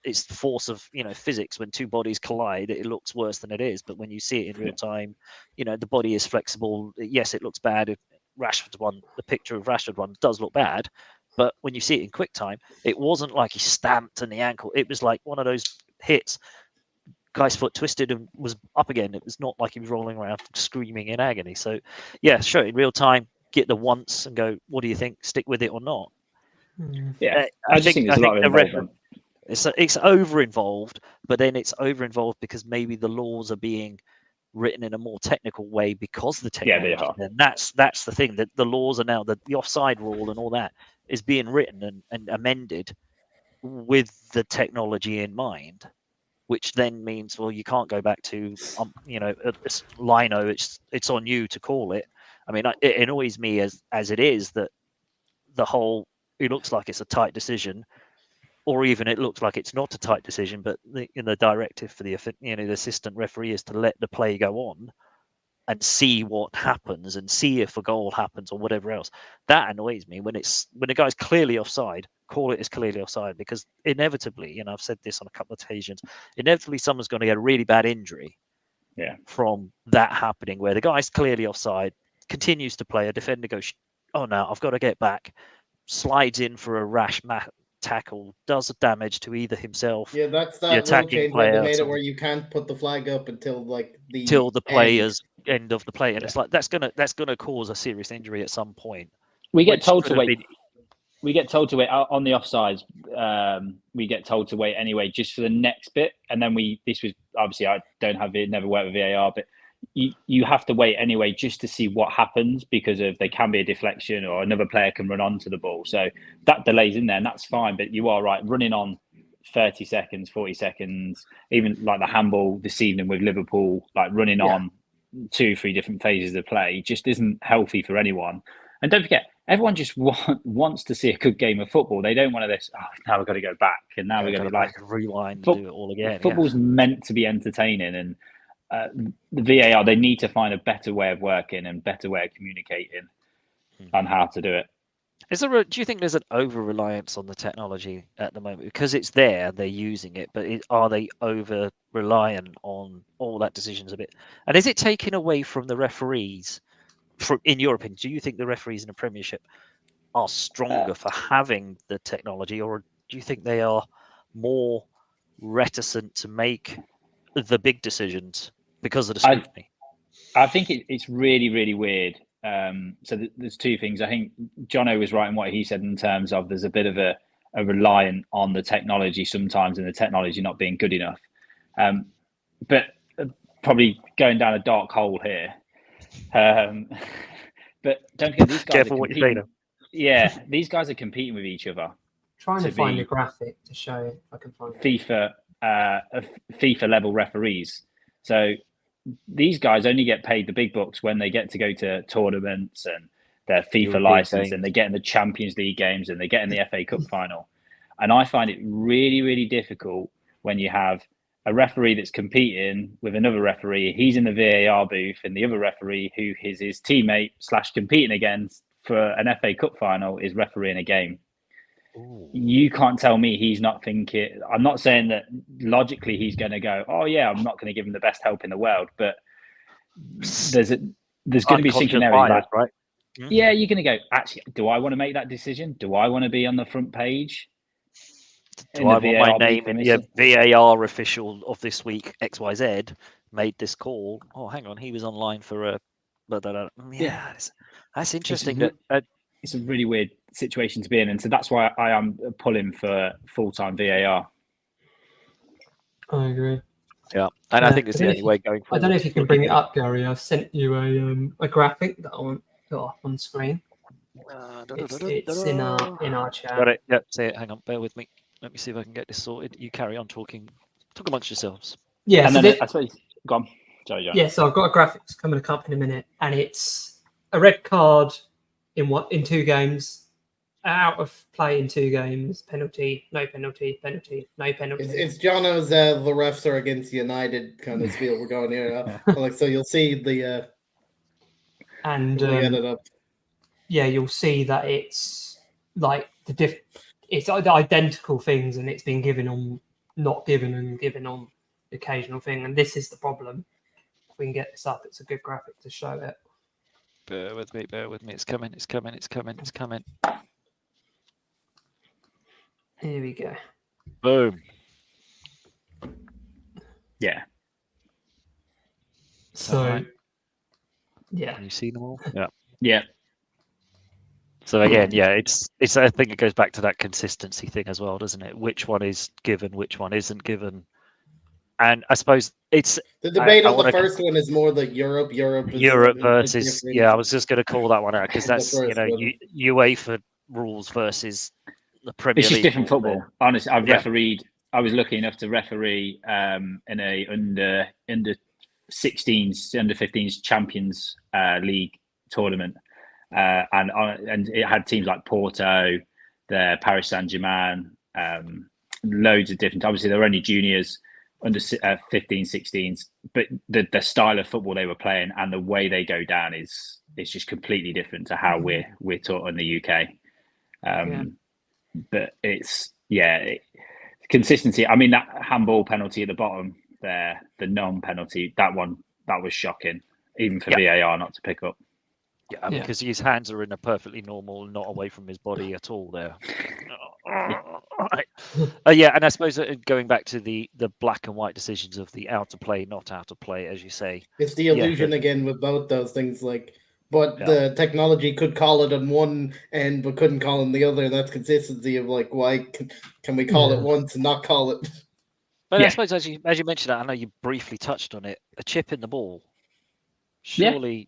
it's the force of physics. When two bodies collide, it looks worse than it is. But when you see it in real time, the body is flexible. Yes, it looks bad. If Rashford's one, the picture of Rashford one does look bad. But when you see it in quick time, it wasn't like he stamped in the ankle. It was like one of those hits. Guy's foot twisted and was up again. It was not like he was rolling around screaming in agony. So, yeah, show it in real time. Get the once and go, what do you think? Stick with it or not? Yeah, I think there's a lot of involvement. It's over-involved, but then it's over-involved because maybe the laws are being written in a more technical way because the technology. Yeah, they are. And that's the thing, that the laws are now, the offside rule and all that is being written and amended with the technology in mind, which then means, well, you can't go back to, lino, it's on you to call it. I mean, it annoys me as it is that the whole, it looks like it's a tight decision, or even it looks like it's not a tight decision, but the directive for the assistant referee is to let the play go on and see what happens and see if a goal happens or whatever else. That annoys me when the guy's clearly offside. Call it as clearly offside, because inevitably, I've said this on a couple of occasions, inevitably someone's going to get a really bad injury from that happening, where the guy's clearly offside, continues to play, a defender goes, oh no, I've got to get back, slides in for a rash tackle, does damage to either himself, that's the attacking player, they made it where you can't put the flag up until the player's end of the play, and it's like that's gonna cause a serious injury at some point. We get told to wait. We get told to wait on the offsides. We get told to wait anyway, just for the next bit, and then this was obviously, I don't have it, never worked with VAR, but you have to wait anyway just to see what happens, because there can be a deflection or another player can run onto the ball. So that delays in there, and that's fine. But you are right, running on 30 seconds, 40 seconds, even like the handball this evening with Liverpool, like running on 2-3 different phases of play, just isn't healthy for anyone. And don't forget, everyone just wants to see a good game of football. They don't want to now we've got to go back, and now we're going to rewind and do it all again. Football's meant to be entertaining, and the VAR, they need to find a better way of working and better way of communicating on how to do it. Do you think there's an over-reliance on the technology at the moment? Because it's there, they're using it, but are they over-reliant on all that decisions a bit? And is it taken away from the referees? In your opinion, do you think the referees in the Premiership are stronger for having the technology, or do you think they are more reticent to make the big decisions because of the scrutiny? I think it's really, really weird. So there's two things. I think Jono was right in what he said in terms of there's a bit of a reliant on the technology sometimes, and the technology not being good enough. But probably going down a dark hole here. But don't forget, these guys Careful what you say to. Yeah, these guys are competing with each other. Trying to find a graphic to show if I can find FIFA level referees. So these guys only get paid the big bucks when they get to go to tournaments and their FIFA European license games. and they get in the Champions League games and they get in the FA Cup final. And I find it really, really difficult when you have a referee that's competing with another referee. He's in the VAR booth, and the other referee, who is his teammate / competing against for an FA Cup final, is refereeing a game. Ooh. You can't tell me he's not thinking. I'm not saying that logically he's going to go, oh yeah, I'm not going to give him the best help in the world, but there's going to be something there, bias, right? Yeah, you're going to go, actually, do I want to make that decision? Do I want to be on the front page? Do I want my name in the VAR official of this week, XYZ, made this call? Oh, hang on, he was online for a... Yeah, that's interesting. It's a really weird situation to be in, and so that's why I am pulling for full-time VAR. I agree. Yeah, and I think it's the only way going forward. I don't know if you can bring it up, Gary. I've sent you a graphic that I want to put up on screen. It's in our chat. Got it. Yep, see it. Hang on, bear with me. Let me see if I can get this sorted. You carry on talking. Talk amongst yourselves. Yeah, and so then I suppose. Go on. Sorry, John. Yeah, so I've got a graphics coming up in a minute, and it's a red card in 2 games, out of play in 2 games, penalty, no penalty, penalty, no penalty. It's Jono's the refs are against United kind of spiel we're going here. Like, so you'll see the and edit up. Yeah, you'll see that it's like it's the identical things, and it's been given on, not given, and given on the occasional thing. And this is the problem. If we can get this up, it's a good graphic to show it. Bear with me. It's coming. Here we go. Boom. Yeah. So, right? Yeah. Can you see them all? Yeah. Yeah. So again, yeah, it's. I think it goes back to that consistency thing as well, doesn't it? Which one is given, which one isn't given, and I suppose it's the debate on the first one is more the Europe versus. Yeah, I was just going to call that one out because that's UEFA rules versus the Premier League. It's just different football. Honestly, I've refereed. I was lucky enough to referee in a under 16s, under 15s Champions League tournament. And it had teams like Porto, the Paris Saint-Germain, loads of different. Obviously, they're only juniors, under 15, 16s, but the style of football they were playing and the way they go down is just completely different to how we're taught in the UK. But it's consistency. I mean, that handball penalty at the bottom there, the non-penalty, that was shocking, even for VAR not to pick up. Yeah, because his hands are in a perfectly normal, not away from his body at all there. And I suppose going back to the black and white decisions of the out of play, not out of play, as you say. It's the illusion again with both those things, the technology could call it on one end but couldn't call it on the other. That's consistency of why can we call it once and not call it? But I suppose as you mentioned that, I know you briefly touched on it, a chip in the ball. Surely,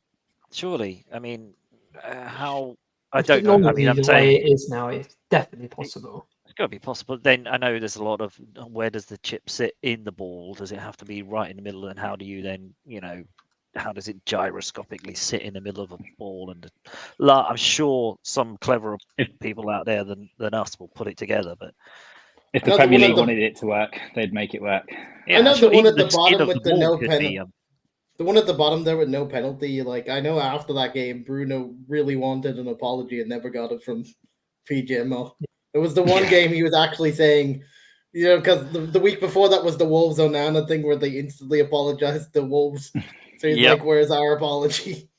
I mean, how? I don't know. I mean, I'm saying way it is now, it's definitely possible. It's got to be possible. Then I know there's a lot of where does the chip sit in the ball? Does it have to be right in the middle? And how do you then, how does it gyroscopically sit in the middle of a ball? And I'm sure some cleverer people out there than us will put it together. But if the Premier League wanted it to work, they'd make it work. Yeah, I know the one at the bottom with the no penalty. The one at the bottom there with no penalty, I know after that game, Bruno really wanted an apology and never got it from PGMO. It was the one game he was actually saying, because the week before that was the Wolves Onana thing where they instantly apologized to Wolves. So he's like, where's our apology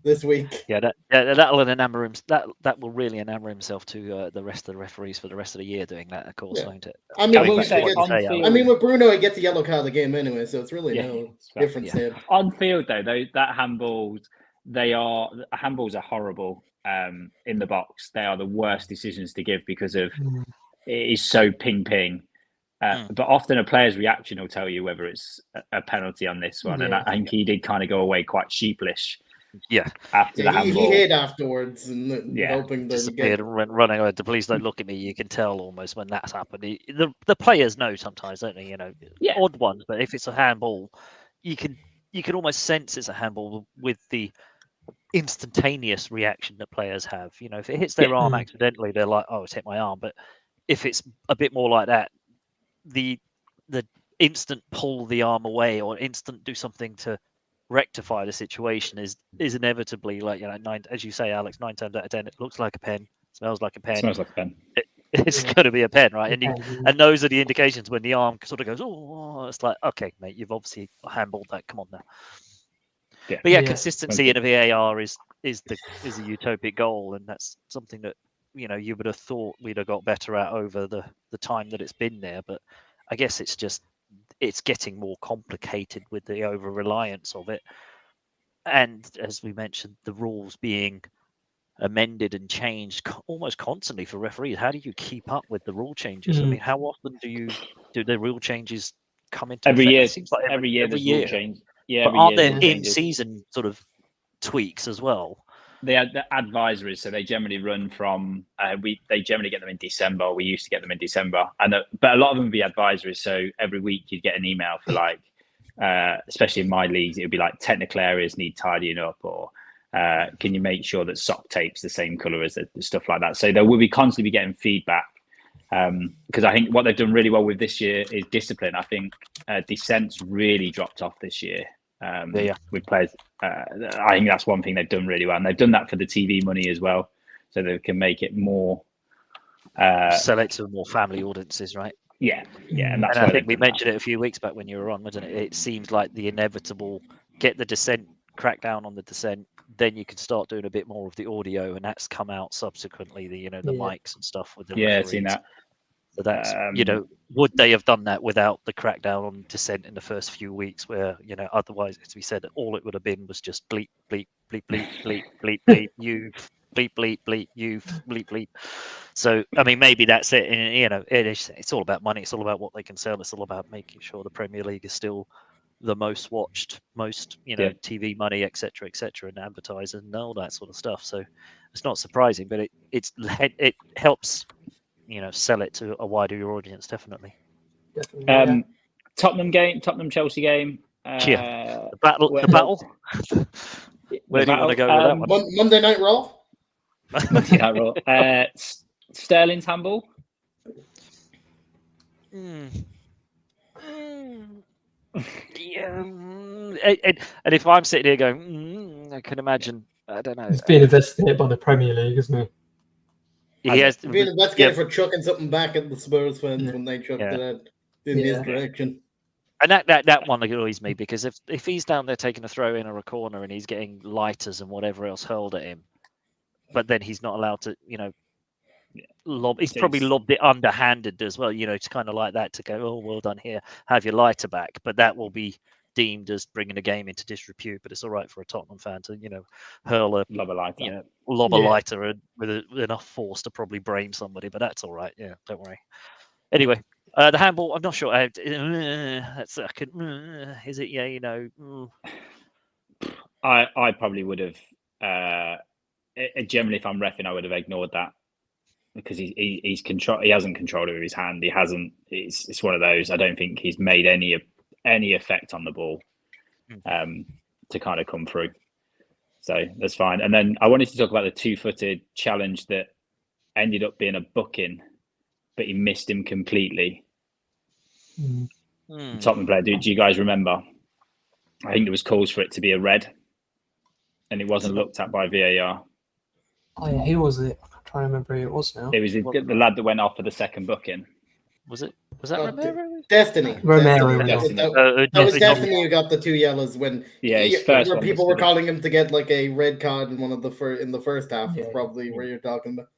this week? Yeah, that'll enamor him. That will really enamor himself to the rest of the rereferees for the rest of the year doing that, of course, won't it? I mean, with Bruno, he gets a yellow card a game anyway, so it's really no difference there. On field, though, that handballs, handballs are horrible in the box. They are the worst decisions to give because of it is so ping. But often a player's reaction will tell you whether it's a penalty on this one. And I think he did kind of go away quite sheeplish. Yeah, after the handball. He hid afterwards and hoping to disappeared and went running away. Please don't look at me. You can tell almost when that's happened. The players know sometimes, don't they? Odd ones, but if it's a handball, you can almost sense it's a handball with the instantaneous reaction that players have. You know, if it hits their arm accidentally, they're like, "Oh, it's hit my arm." But if it's a bit more like that, the instant pull the arm away or instant do something to rectify the situation is inevitably, like, you know, as you say, Alex, 9 times out of 10, it looks like a pen, smells like a pen. Smells like a pen. It's going to be a pen, right? And those are the indications when the arm sort of goes, oh, it's like, okay, mate, you've obviously handballed that. Come on now. Yeah. But yeah, consistency in a VAR is a utopic goal, and that's something that, you know, you would have thought we'd have got better at over the time that it's been there. But I guess it's getting more complicated with the over reliance of it, and as we mentioned, the rules being amended and changed almost constantly for referees. How do you keep up with the rule changes? I mean, how often do the rule changes come into every effect? year? It seems like every year there's year. rule change. Yeah, but aren't there in-season sort of tweaks as well? They had the advisories, so they generally run from they generally get them in December. We used to get them in December, but a lot of them would be advisories. So every week you'd get an email for, like, especially in my leagues, it would be like technical areas need tidying up, or can you make sure that sock tape's the same color as the stuff like that. So there will be constantly getting feedback, because I think what they've done really well with this year is discipline. I think dissents really dropped off this year. With players, I think that's one thing they've done really well, and they've done that for the TV money as well, so they can make it more sell it to more family audiences, right? And that's I think we mentioned it a few weeks back when you were on, wasn't it? It seems like the inevitable get the dissent, crack down on the dissent, then you can start doing a bit more of the audio, and that's come out subsequently. The mics and stuff with the referees. Seen that. So that's, would they have done that without the crackdown on dissent in the first few weeks, where, otherwise, as we said, all it would have been was just bleep, bleep, bleep, bleep, bleep, bleep, bleep, you, bleep, bleep, bleep, you, bleep, bleep. So, I mean, maybe that's it. And, it's all about money. It's all about what they can sell. It's all about making sure the Premier League is still the most watched, most, TV money, et cetera, and advertisers and all that sort of stuff. So it's not surprising, but it helps, sell it to a wider audience, definitely. Tottenham Chelsea game. The battle. Where do you want to go with that one? Monday Night Raw. Monday Night Raw. Sterling's handball. Yeah. And if I'm sitting here going, I can imagine. I don't know. He's being investigated by the Premier League, isn't he? He has been investigated for chucking something back at the Spurs fans when they chucked it in his direction. And that one annoys me, because if he's down there taking a throw in or a corner and he's getting lighters and whatever else hurled at him, but then he's not allowed to, lob. He's probably lobbed it underhanded as well, to kind of like that, to go, oh, well done here, have your lighter back. But that will be deemed as bringing the game into disrepute. But it's all right for a Tottenham fan to, hurl a lighter and with enough force to probably brain somebody. But that's all right. Yeah, don't worry. Anyway, the handball, I'm not sure. Is it? Yeah, I probably would have. Generally, if I'm reffing, I would have ignored that, because he's control. He hasn't control over his hand. He hasn't. It's one of those. I don't think he's made any effect on the ball to kind of come through. So that's fine. And then I wanted to talk about the 2-footed challenge that ended up being a booking, but he missed him completely. Tottenham player. Do you guys remember? I think there was calls for it to be a red, and it wasn't looked at by VAR. Oh yeah, who was it? I'm trying to remember who it was now. It was the lad that went off for the second booking. Was it? Was that Romero? Destiny. Romero. That was Destiny who got the 2 yellows when where people were calling him to get like a red card in in the first half. Is probably where you're talking about.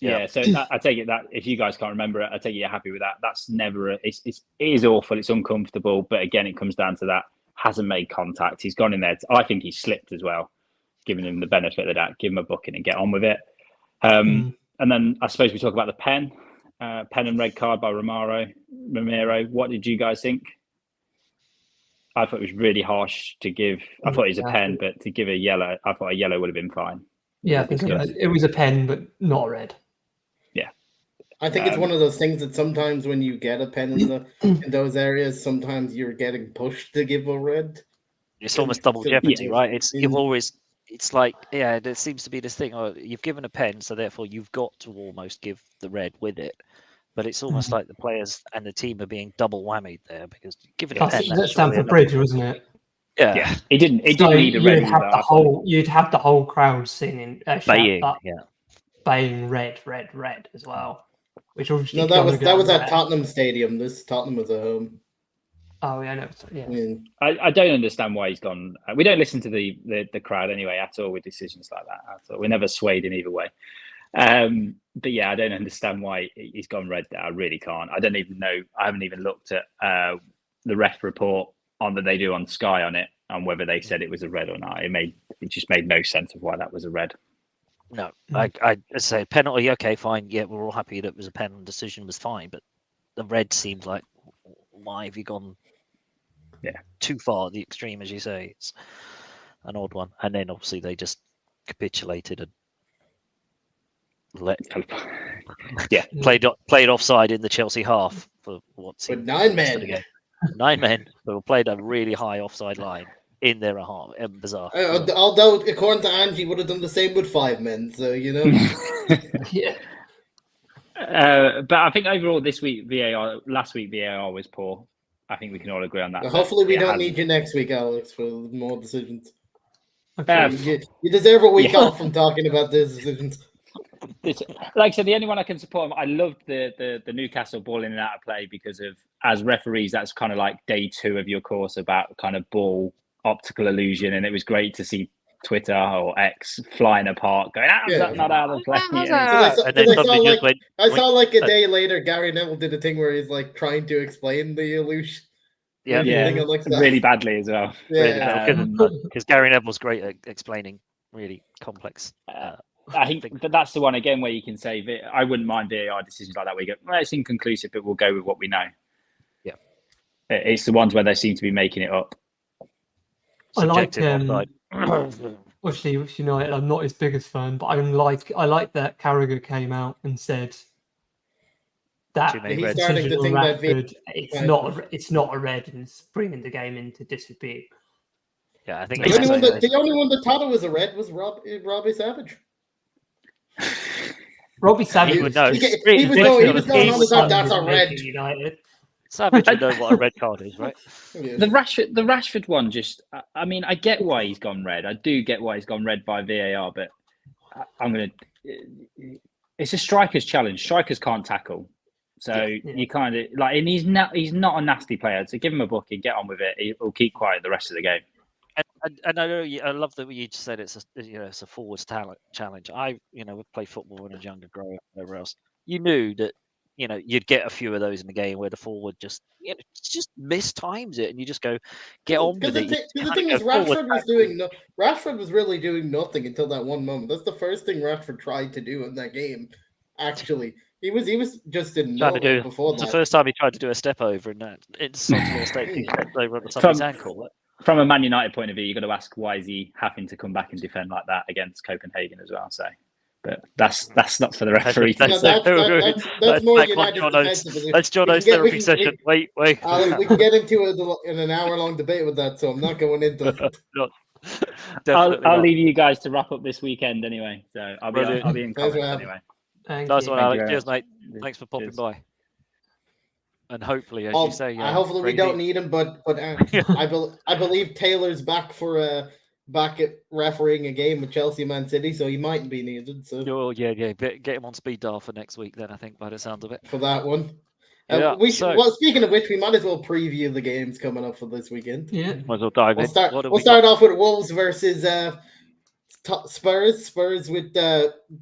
Yeah, so I take it that if you guys can't remember it, I take it you're happy with that. That's never. It is awful. It's uncomfortable, but again, it comes down to that. Hasn't made contact. He's gone in there. I think he slipped as well. Giving him the benefit of that, give him a booking and get on with it. And then I suppose we talk about the pen and red card by Romero. What did you guys think? I thought it was really harsh to give. I thought it was a pen, but to give a yellow, I thought a yellow would have been fine. Yeah, I think it was a pen, but not a red. Yeah, I think it's one of those things that sometimes when you get a pen in those areas, sometimes you're getting pushed to give a red. It's almost double jeopardy, right? It's like, yeah, there seems to be this thing. Oh, you've given a pen, so therefore you've got to almost give the red with it. But it's almost like the players and the team are being double whammied there because giving a pen. That's Stamford Bridge, wasn't it? Yeah. It didn't need a red. You'd have the whole crowd singing, baying red as well. Which no, that was at Tottenham Stadium. This Tottenham was at home. Oh yeah, no, yeah. I don't understand why he's gone. We don't listen to the crowd anyway at all with decisions like that. At all. We're never swayed in either way. But yeah, I don't understand why he's gone red there. I really can't. I don't even know. I haven't even looked at the ref report on that they do on Sky on it, on whether they said it was a red or not. It just made no sense of why that was a red. No, I say penalty. Okay, fine. Yeah, we're all happy that it was a pen. Decision was fine, but the red seemed like, why have you gone? Too far at the extreme, as you say. It's an odd one, and then obviously they just capitulated and played offside in the Chelsea half for what seemed 9 men. 9 men who played a really high offside line in their half. Bizarre. Although, according to Angie, would have done the same with 5 men. So yeah. But I think overall last week VAR was poor. I think we can all agree on that. Well, hopefully, we don't need you next week, Alex, for more decisions. You deserve a week off from talking about those decisions. Like I said, the only one I can support, I loved the Newcastle ball in and out of play because of, as referees, that's kind of like day 2 of your course about kind of ball optical illusion, and it was great to see Twitter or X flying apart, going, that's not out of play. I saw like a day later, Gary Neville did a thing where he's like trying to explain the illusion. Really badly as well. Because Gary Neville's great at explaining really complex. I think, but that's the one again where you can say I wouldn't mind VAR decisions like that where you go, well, it's inconclusive, but we'll go with what we know. Yeah, it's the ones where they seem to be making it up. I like obviously with United, I'm not his biggest fan, but I like that Carragher came out and said that decision on Rashford, it's not a red, and it's bringing the game into disrepute. Yeah, I think the only one that thought it was a red was Robbie Savage. Robbie Savage he was going on the that's a red. United. Savage would know what a red card is, right? The Rashford one, just I mean, I get why he's gone red. I do get why he's gone red by VAR, but it's a striker's challenge. Strikers can't tackle, so you kind of like, and he's not a nasty player. So give him a booking, get on with it. He'll keep quiet the rest of the game. And I know I love that you just said it's a forwards talent challenge. We've played football when I was younger, growing up, whatever else. You knew that you'd get a few of those in the game where the forward just mistimes it, and you just go get on with it. The thing is, Rashford was really doing nothing until that one moment. That's the first thing Rashford tried to do in that game. Actually, he was just in before that. It's the first time he tried to do a step over, and it's such a mistake. He stepped over on somebody's ankle. From a Man United point of view, you've got to ask, why is he having to come back and defend like that against Copenhagen as well? So, but that's not for the referee. That's more United. That's Jono's therapy session. Wait. We can get into an hour-long debate with that, so I'm not going into it. I'll leave you guys to wrap up this weekend anyway. So I'll be in comments anyway. Nice one, Alex. Cheers, mate. Thanks for popping by. And hopefully, as you say, hopefully we don't need him. But I believe Taylor's back at refereeing a game with Chelsea Man City, so he might be needed. So get him on speed dial for next week. Then I think by the sound of it for that one. Speaking of which, we might as well preview the games coming up for this weekend. Yeah, might as well dive in. We'll start off with Wolves versus Spurs with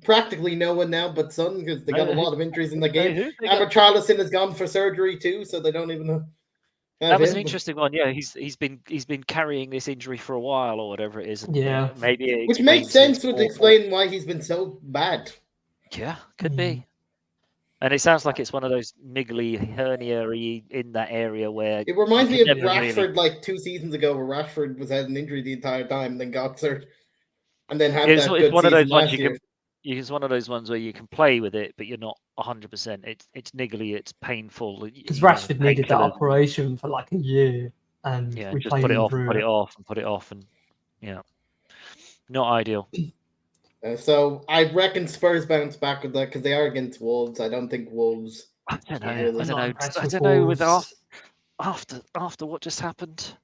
practically no one now but Son, because they got a lot of injuries in the game. Charlison has gone for surgery too, so they don't even know. That was an interesting one. Yeah, he's been carrying this injury for a while or whatever it is. And, maybe which makes sense to explain why he's been so bad. Yeah, could be. And it sounds like it's one of those niggly hernia-y in that area where it reminds me of Rashford like 2 seasons ago, where Rashford had an injury the entire time, and then got surgery. And then had it's one of those ones It's one of those ones where you can play with it, but you're not 100%. It's niggly, it's painful. Because Rashford needed that operation for like a year, and we just played put it him off, through put it off, and put it off, and not ideal. So I reckon Spurs bounce back with that because they are against Wolves. I don't think Wolves. I don't know. Really I don't know. With after what just happened,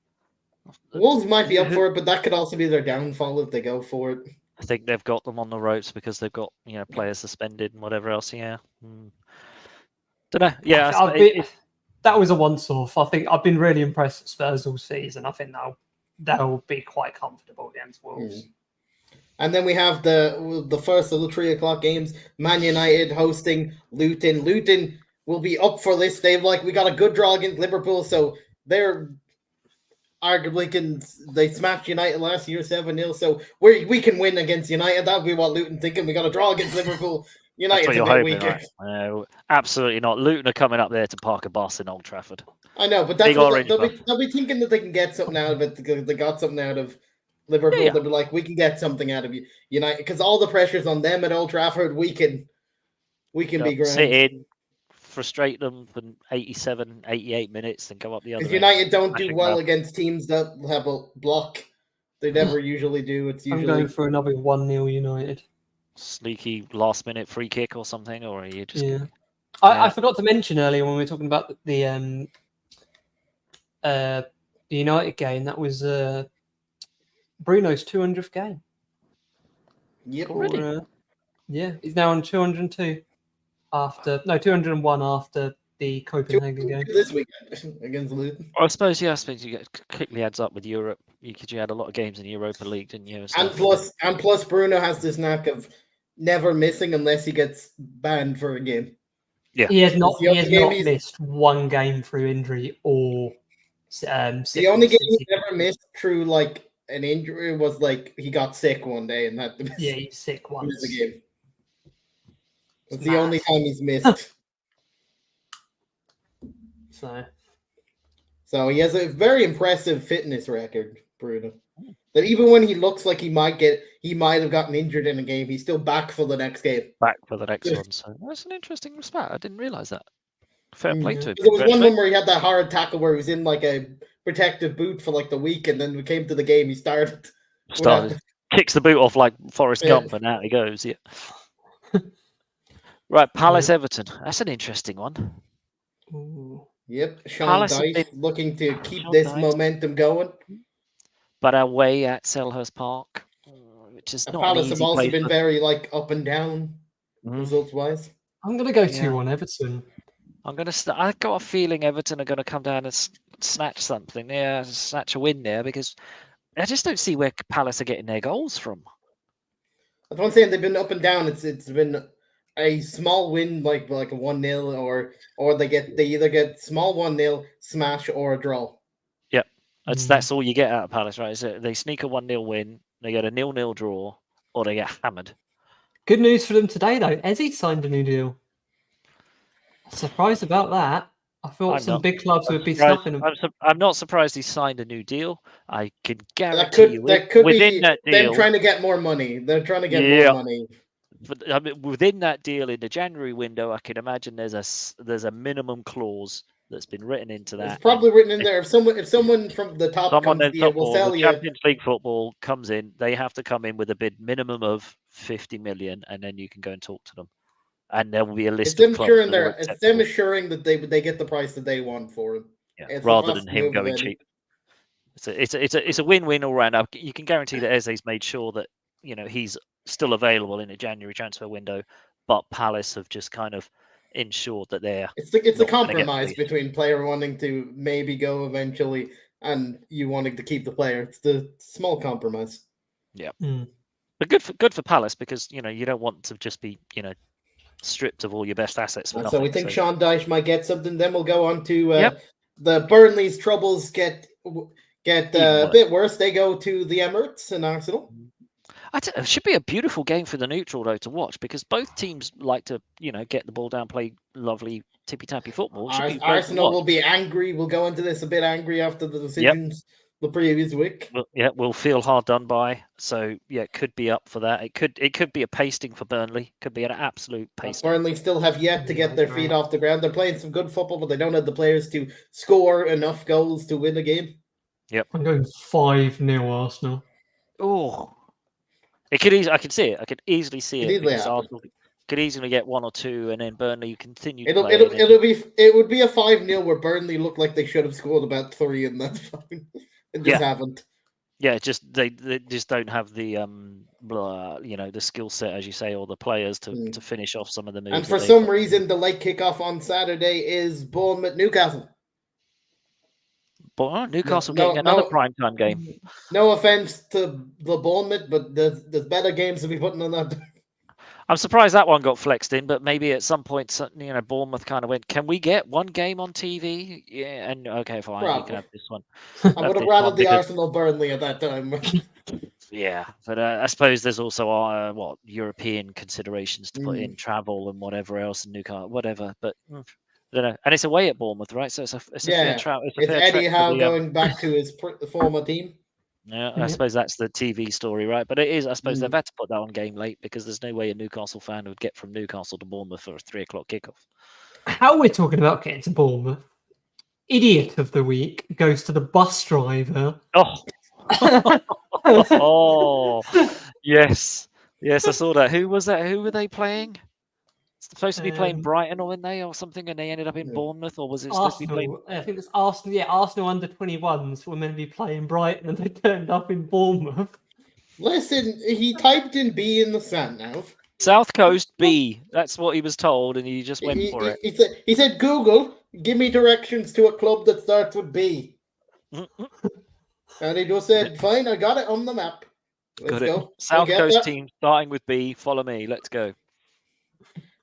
Wolves might be up for it, but that could also be their downfall if they go for it. I think they've got them on the ropes because they've got players suspended and whatever else. Yeah. Don't know. Yeah, that was a once-off. I think I've been really impressed with Spurs all season. I think they'll be quite comfortable against Wolves. And then we have the first of the 3:00 games. Man United hosting Luton. Luton will be up for this. We got a good draw against Liverpool, so they're arguably they smashed United last year 7-0. So we can win against United. That would be what Luton thinking. We got a draw against Liverpool. United's a bit weaker. Right? No, absolutely not. Luton are coming up there to park a bus in Old Trafford. I know, but that's what they'll be thinking that they can get something out of it because they got something out of Liverpool. They'll be like, we can get something out of United because all the pressure's on them at Old Trafford. We can be grand. Sit in, frustrate them for 87, 88 minutes, and go up the other. If United don't do well against teams that have a block, they never usually do. It's usually I'm going for another 1-0 United. Sneaky last-minute free kick or something, or are you just? Yeah. I forgot to mention earlier when we were talking about the United game. That was Bruno's 200th game. Yep. Already? He's now on 202 201 after the Copenhagen game. This weekend against Luton. I suppose you get quickly adds up with Europe. You had a lot of games in the Europa League, didn't you? And plus, Bruno has this knack of never missing unless he gets banned for a game. Yeah, he has not missed one game through injury or. The only game he ever missed through an injury was he got sick one day and had to miss. Yeah, he's sick once. The game. It's the only time he's missed. So he has a very impressive fitness record, Bruno. That even when he looks like he might have gotten injured in a game, he's still back for the next game. Back for the next one. So that's an interesting respect. I didn't realize that. Fair play to him. There was one where he had that hard tackle where he was in a protective boot for the week, and then we came to the game. He started. Kicks the boot off like Forrest Gump, and out he goes. Yeah. Right, Palace Everton. That's an interesting one. Ooh. Yep, Sean Dyche looking to keep this momentum going. But away at Selhurst Park, which is not Palace an easy have also place been very up and down results-wise. I'm going to go 2-1 Everton. I've got a feeling Everton are going to come down and snatch something. Yeah, snatch a win there because I just don't see where Palace are getting their goals from. That's what I'm saying. They've been up and down. It's been a small win, like a 1-0, or they either get small 1-0, smash, or a draw. Yeah, that's all you get out of Palace, right? So they sneak a 1-0 win, they get a 0-0 draw, or they get hammered. Good news for them today, though. Ezzy signed a new deal. Surprised about that. I thought some big clubs would be snapping him. I'm not surprised he signed a new deal. I can guarantee that could within be that deal, them trying to get more money. They're trying to get more money. But I mean, within that deal in the January window, I can imagine there's a minimum clause that's been written into that. It's probably written in there. If someone from the top comes in, will sell you. Champions League football comes in, they have to come in with a bid minimum of 50 million, and then you can go and talk to them. And there will be a list of clubs. It's them assuring that they get the price that they want for him, rather than him going cheap. It's a win-win all round. You can guarantee that Eze's made sure that he's still available in the January transfer window, but Palace have just kind of ensured that they're. It's a compromise between player wanting to maybe go eventually and you wanting to keep the player. It's the small compromise. Yeah, but good for Palace because you don't want to just be stripped of all your best assets for nothing. So we think Sean Dyche might get something. Then we'll go on to the Burnley's troubles get a bit worse. They go to the Emirates and Arsenal. It should be a beautiful game for the neutral though to watch because both teams like to get the ball down, play lovely tippy tappy football. Arsenal will be angry. We'll go into this a bit angry after the decisions the previous week. Well, yeah, we'll feel hard done by. So yeah, it could be up for that. It could be a pasting for Burnley. Could be an absolute pasting. Burnley still have yet to get their feet off the ground. They're playing some good football, but they don't have the players to score enough goals to win a game. Yep. I'm going 5-0 Arsenal. Oh, it could easily. I can see it. I could easily see it because happen. Arsenal could easily get 1 or 2, and then Burnley continue. It would be a 5-0 where Burnley looked like they should have scored about 3, and that's fine. They just haven't. Yeah, just they just don't have the the skill set, as you say, or the players to finish off some of the moves. And for some reason, the late kickoff on Saturday is Bournemouth Newcastle. But Newcastle getting another primetime game. No offense to the Bournemouth, but there's better games to be putting on that. I'm surprised that one got flexed in, but maybe at some point, Bournemouth kind of went, "Can we get one game on TV?" Yeah, and okay, fine, you can have this one. I would have rather the Arsenal Burnley at that time. Yeah, but I suppose there's also European considerations to put in, travel and whatever else, and Newcastle, whatever. But I don't know, and it's away at Bournemouth, right? So it's a fair trout. It's Eddie Howe going back to his former team. Yeah, I suppose that's the TV story, right? But it is, I suppose they've had to put that on game late because there's no way a Newcastle fan would get from Newcastle to Bournemouth for a 3:00 kickoff. How we're talking about getting to Bournemouth, idiot of the week goes to the bus driver. Oh, yes, I saw that. Who was that? Who were they playing? It's supposed to be playing Brighton, or they or something, and they ended up in Bournemouth, or was it supposed to be playing? I think it's Arsenal. Yeah, Arsenal under 21s were meant to be playing Brighton, and they turned up in Bournemouth. Listen, he typed in B in the sat nav. South Coast B. That's what he was told, and he just went for it. He said, "Google, give me directions to a club that starts with B." And he just said, "Fine, I got it on the map. Let's go." South Coast team starting with B. Follow me. Let's go.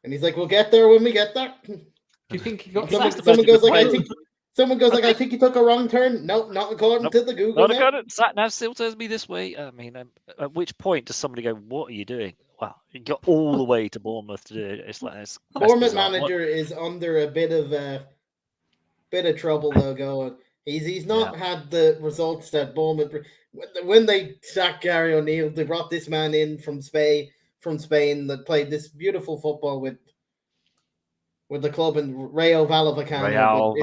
And he's like, "We'll get there when we get there." Do you think he got someone goes like, "I think he took a wrong turn." Nope, not according to the Google. Not according. Sat nav still tells me this way. I mean, at which point does somebody go, "What are you doing?" Wow, you got all the way to Bournemouth to do it. It's like that's Bournemouth manager is under a bit of trouble though. Going, he's not had the results that Bournemouth. When they sacked Gary O'Neill, they brought this man in from Spain that played this beautiful football with the club in Rayo Vallecano.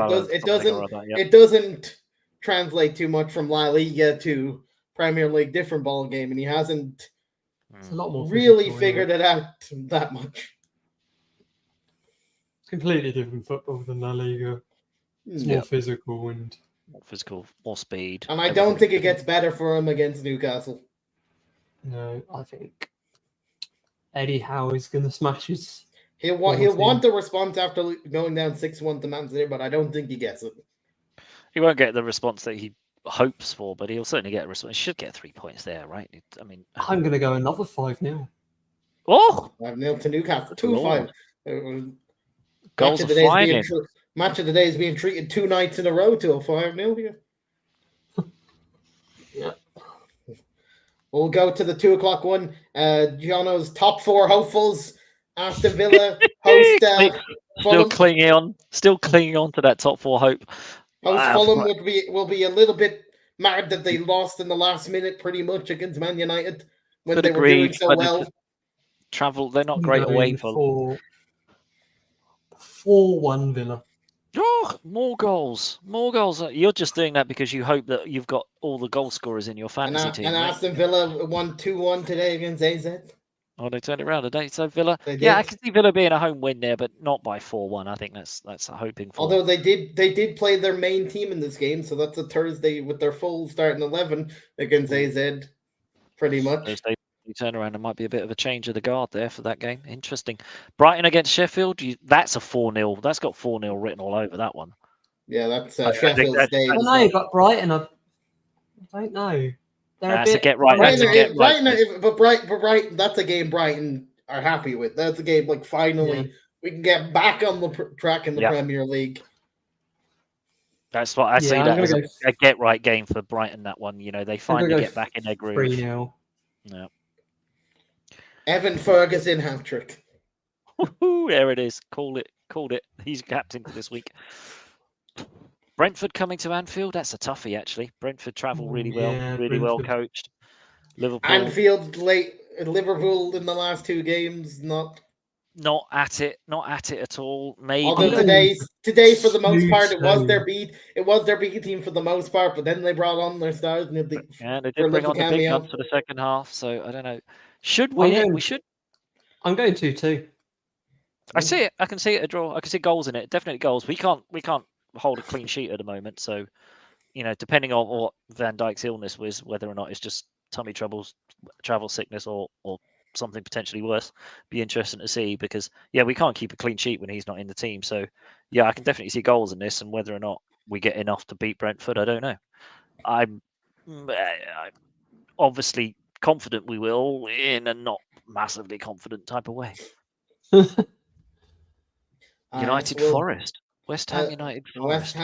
It doesn't translate too much from La Liga to Premier League, different ball game, and he hasn't a lot more really figured it out that much. Completely different football than La Liga. It's more physical and more speed. And I don't think it gets better for him against Newcastle. No, I think Eddie Howe is going to smash his. He'll want a response after going down 6-1 to Man City, but I don't think he gets it. He won't get the response that he hopes for, but he'll certainly get a response. He should get 3 points there, right? I mean, I'm going to go another 5-0. Oh, 5-0 to Newcastle. 2-5. Goals are flying. Match of the day is being treated 2 nights in a row to a 5-0 here. Yeah. We'll go to the 2:00 one. Jono's top 4 hopefuls. Aston Villa host. Still clinging on to that top 4 hope. Host Fulham will be a little bit mad that they lost in the last minute, pretty much against Man United when were doing so well. Travel, they're not great away for 4-1 Villa. Oh, more goals. You're just doing that because you hope that you've got all the goal scorers in your fantasy team. And Aston Villa won 2-1 today against AZ. Oh, they turned it around today. So Villa, I can see Villa being a home win there, but not by 4-1. I think that's hoping for. Although they did play their main team in this game, so that's a Thursday with their full starting 11 against AZ, pretty much. Thursday turn around, and might be a bit of a change of the guard there for that game. Interesting. Brighton against Sheffield. That's a 4-0. That's got 4-0 written all over that one. Yeah, that's Sheffield's day. I know, but Brighton, I don't know. That's a get right. But Brighton, that's a game Brighton are happy with. That's a game like finally we can get back on the track in the Premier League. That's what I see. That as a get right game for Brighton. That one, they finally get back in their groove. 3-0. Yeah. Evan Ferguson hat trick. There it is. Called it. He's captain for this week. Brentford coming to Anfield, that's a toughie actually. Brentford travel really well, really well coached. Liverpool. Anfield Liverpool in the last 2 games, not at it at all. Maybe. Although today for the most part it was their B team for the most part, but then they brought on their stars and they did bring on the big guns for the second half. So I don't know. Should win it. We should. I'm going 2-2. I see it. I can see it a draw. I can see goals in it. Definitely goals. We can't hold a clean sheet at the moment. So, depending on what Van Dijk's illness was, whether or not it's just tummy troubles, travel sickness, or something potentially worse, be interesting to see, because we can't keep a clean sheet when he's not in the team. So I can definitely see goals in this, and whether or not we get enough to beat Brentford, I don't know. I'm obviously confident we will, in a not massively confident type of way. Forest. West Ham United Forest.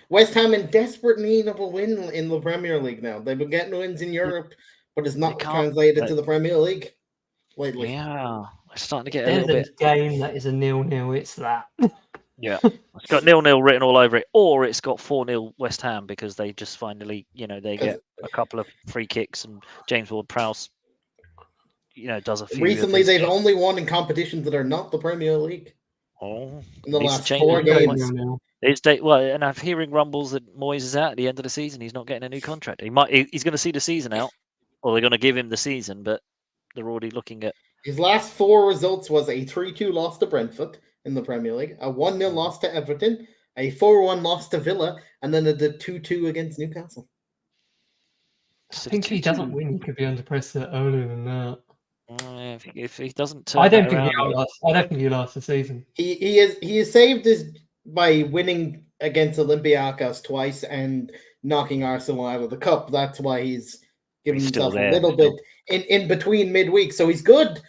West Ham in desperate need of a win in the Premier League now. They've been getting wins in Europe, but it's not translated to the Premier League lately. Yeah, it's starting to get a little bit. Game that is a 0-0. It's that. Yeah, it's got 0-0 written all over it, or it's got 4-0 West Ham because they just finally, they get a couple of free kicks, and James Ward-Prowse, does a few. Recently, they've only won in competitions that are not the Premier League. Oh, in the last 4 games. And I'm hearing rumbles that Moyes is out at the end of the season. He's not getting a new contract. He's going to see the season out, or they're going to give him the season, but they're already looking at. His last 4 results was a 3-2 loss to Brentford in the Premier League, a 1-0 loss to Everton, a 4-1 loss to Villa, and then a 2-2 against Newcastle. I think if he doesn't win, he could be under pressure earlier than that. If he doesn't turn I don't think he'll last the season. He is saved this by winning against Olympiacos twice and knocking Arsenal out of the cup. That's why he's giving himself a little bit in between midweek. So he's good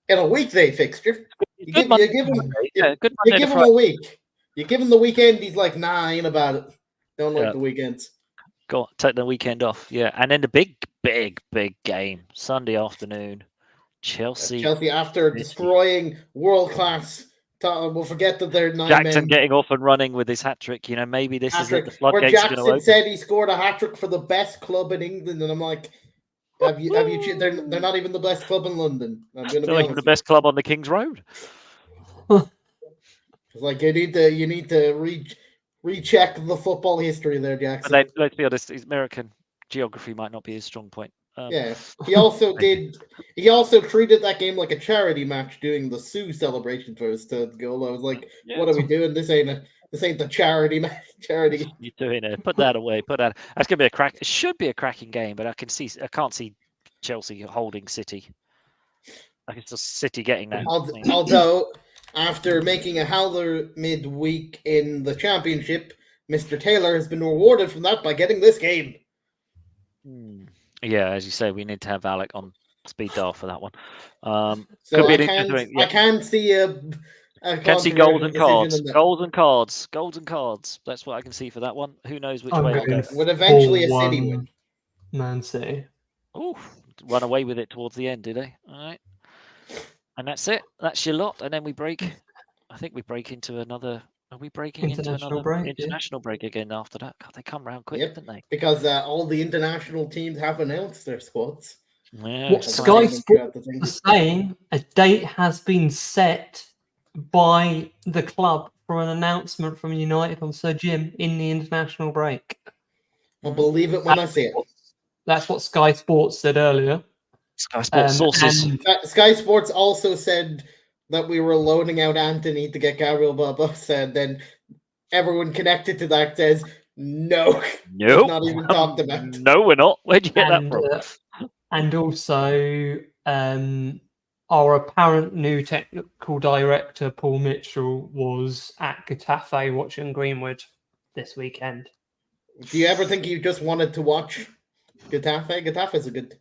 in a weekday fixture. You give him a week. You give him the weekend, he's like, nah, I ain't about it. Don't like the weekends. Go on, take the weekend off. Yeah. And then the big game, Sunday afternoon. Chelsea after destroying world-class. We'll forget that they're 9 Jackson men. getting off and running with his hat-trick. Maybe this is it. The floodgates where are going to open. Jackson said he scored a hat-trick for the best club in England, and I'm like, have you? They're not even the best club in London. I'm going to be honest. The best club on the King's Road. It's like you need to recheck the football history there, Jackson. But let's be honest, American geography might not be his strong point. He also treated that game like a charity match, doing the Sue celebration for his third goal. I was like, what are we doing? This ain't the charity match. Charity. You're doing it. Put that away. That's gonna be a crack. It should be a cracking game, but I can't see Chelsea holding City. I can still City getting that. Although after making a howler midweek in the Championship, Mr. Taylor has been rewarded from that by getting this game. Yeah, as you say, we need to have Alec on speed dial for that one. So I can see can see goals and cards. Goals and cards. That's what I can see for that one. Who knows which way it'll go. Would eventually a City win. Man City. Oh, run away with it towards the end, did they? All right. And that's it. That's your lot. And then we break. I think we break into another. Are we breaking into another international break again after that? God, they come round quick, didn't they? Because all the international teams have announced their squads. Yeah, what Sky Sports is saying, a date has been set by the club for an announcement from United on Sir Jim in the international break. I'll believe it when I see it. That's what Sky Sports said earlier. Sky Sports sources. Sky Sports also said that we were loaning out Anthony to get Gabriel Barbosa, and then everyone connected to that says, no. Nope. Not even talked about. No, we're not. Where'd you get that from? And also, our apparent new technical director, Paul Mitchell, was at Getafe watching Greenwood this weekend. Do you ever think you just wanted to watch Getafe? Getafe's a good team.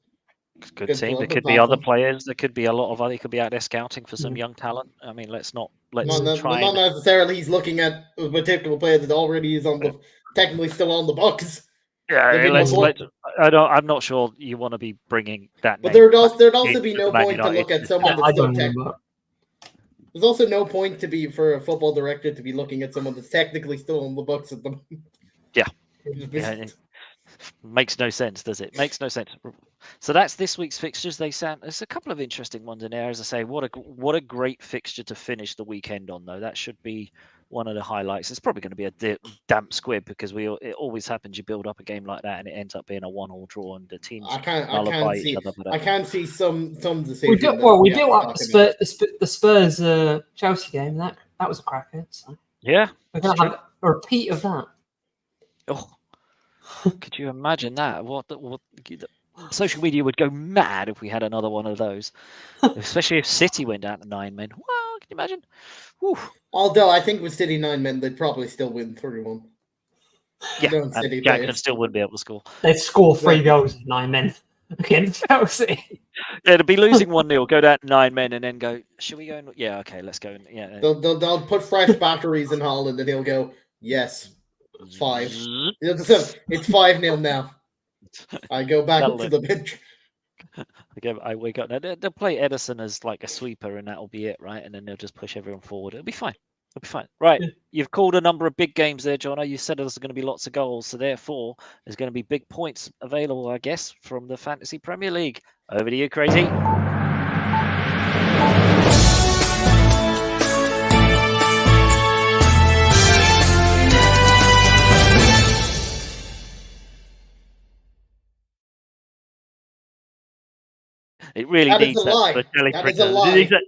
There could be other players. There could be a lot of other. He could be out there scouting for some young talent. I mean, let's not try. Not necessarily. He's looking at a particular player that already is technically still on the Bucks. Yeah, I'm not sure you want to be bringing that. But there'd also be no point to look at someone that's still technical. There's also no point for a football director to be looking at someone that's technically still on the books at the moment. Yeah. Makes no sense, does it? Makes no sense. So that's this week's fixtures. There's a couple of interesting ones in there. As I say, what a great fixture to finish the weekend on, though. That should be one of the highlights. It's probably going to be a damp squib because it always happens. You build up a game like that and it ends up being a 1-1 draw, and the teams I can't see some decision. We do up the Spurs Chelsea game. That was a cracker. So. Yeah, we're going to have a repeat of that. Oh, could you imagine that? Social media would go mad if we had another one of those, especially if City went down to 9 men. Well, can you imagine? Whew. Although I think with City 9 men, they'd probably still win 3-1. Yeah, Jackson still wouldn't be able to score. They'd score 3 goals with 9 men against Chelsea. Yeah, they'd be losing 1-0, go down to 9 men, and then go, should we go? Yeah, okay, let's go. Yeah, they'll put fresh batteries in Holland, and he'll go, yes, 5. It's 5-0 now. I go back to the bench. I wake up. Now, they'll play Edison as like a sweeper, and that'll be it, right? And then they'll just push everyone forward. It'll be fine. It'll be fine. Right. You've called a number of big games there, Jono. You said there's going to be lots of goals. So therefore, there's going to be big points available, I guess, from the Fantasy Premier League. Over to you, Crazy. It really needs that teleprinter. Needs that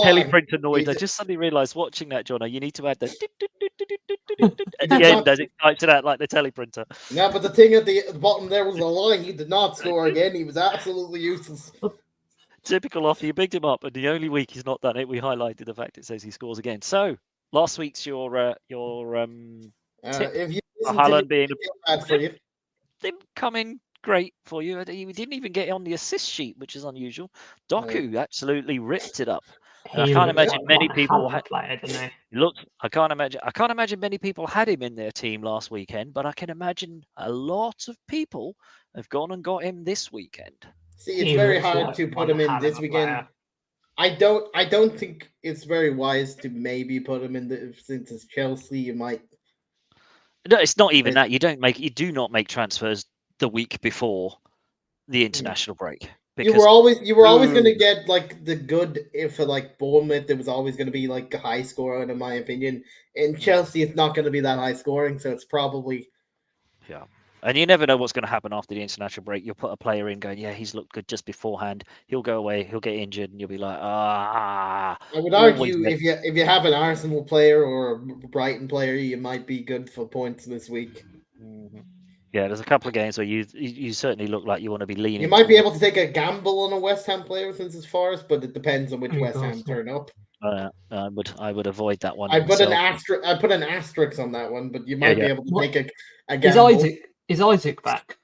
teleprinter noise. I just suddenly realised watching that, Jono, you need to add the at the end as it types it out like the teleprinter. Yeah, but the thing at the bottom there was a line. He did not score again. He was absolutely useless. Typical offer. You bigged him up, and the only week he's not done it, we highlighted the fact it says he scores again. So last week's your tip, if you Haaland being bad for you, didn't come in great for you. He didn't even get on the assist sheet, which is unusual. Doku absolutely ripped it up. And I can't imagine many people had. Look, I can't imagine many people had him in their team last weekend, but I can imagine a lot of people have gone and got him this weekend. See, it's very hard to put him in this weekend. I don't think it's very wise to maybe put him in since it's Chelsea. You might. No, it's not even that. You do not make transfers the week before the international break. You were always going to get like the good for like Bournemouth. There was always going to be like a high scorer, in my opinion. In Chelsea, it's not going to be that high scoring, so it's probably And you never know what's going to happen after the international break. You'll put a player in going, yeah, he's looked good just beforehand. He'll go away, he'll get injured, and you'll be like, I would argue if you have an Arsenal player or a Brighton player, you might be good for points this week. Mm-hmm. Yeah, there's a couple of games where you certainly look like you want to be leaning. You might be able to take a gamble on a West Ham player since it's Forest, but it depends on which West Ham turn up. I would avoid that one. I put an asterisk on that one, but you might be able to take a gamble. Is Isaac back?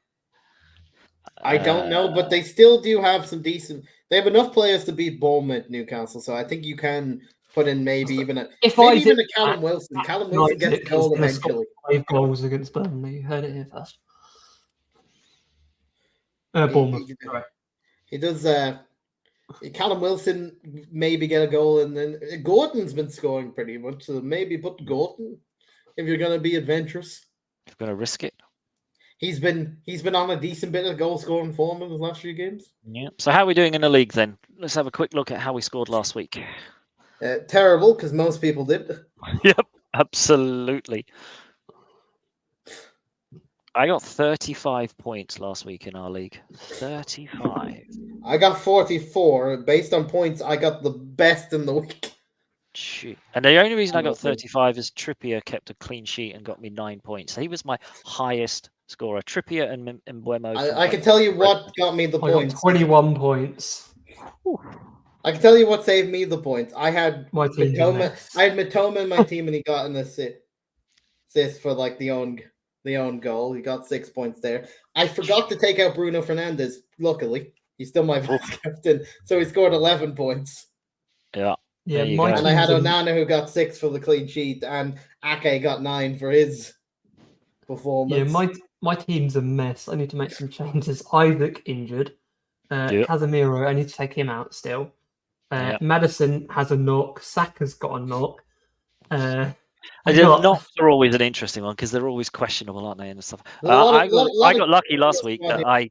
I don't know, but they still do have some decent. They have enough players to beat Bournemouth, Newcastle, so I think you can put in maybe even a Callum Wilson. Callum Wilson gets a goal eventually. 5 goals against Burnley. You heard it here first. Bournemouth. He does. Callum Wilson maybe get a goal, and then Gordon's been scoring pretty much. So maybe put Gordon if you're going to be adventurous. You're going to risk it. He's been on a decent bit of goal scoring form in the last few games. Yeah. So how are we doing in the league then? Let's have a quick look at how we scored last week. Terrible, because most people did. Yep, absolutely. I got 35 points last week in our league. 35. I got 44. Based on points, I got the best in the week. Shoot. And the only reason I got 35 is Trippier kept a clean sheet and got me 9 points. So he was my highest scorer. Trippier and Mbeumo. I can tell you what got me the points. Got 21 points. I can tell you what saved me the points. I had Mitoma. I had Mitoma in my team, and he got an assist for like the own goal. He got 6 points there. I forgot to take out Bruno Fernandes. Luckily, he's still my vice captain, so he scored 11 points. Yeah. Yeah, and I had Onana who got 6 for the clean sheet, and Ake got 9 for his performance. Yeah, my team's a mess. I need to make some changes. Isaac injured. Casemiro, I need to take him out still. Maddison has a knock. Saka's got a knock. Knocks are always an interesting one because they're always questionable, aren't they? And stuff. I got lucky last week that I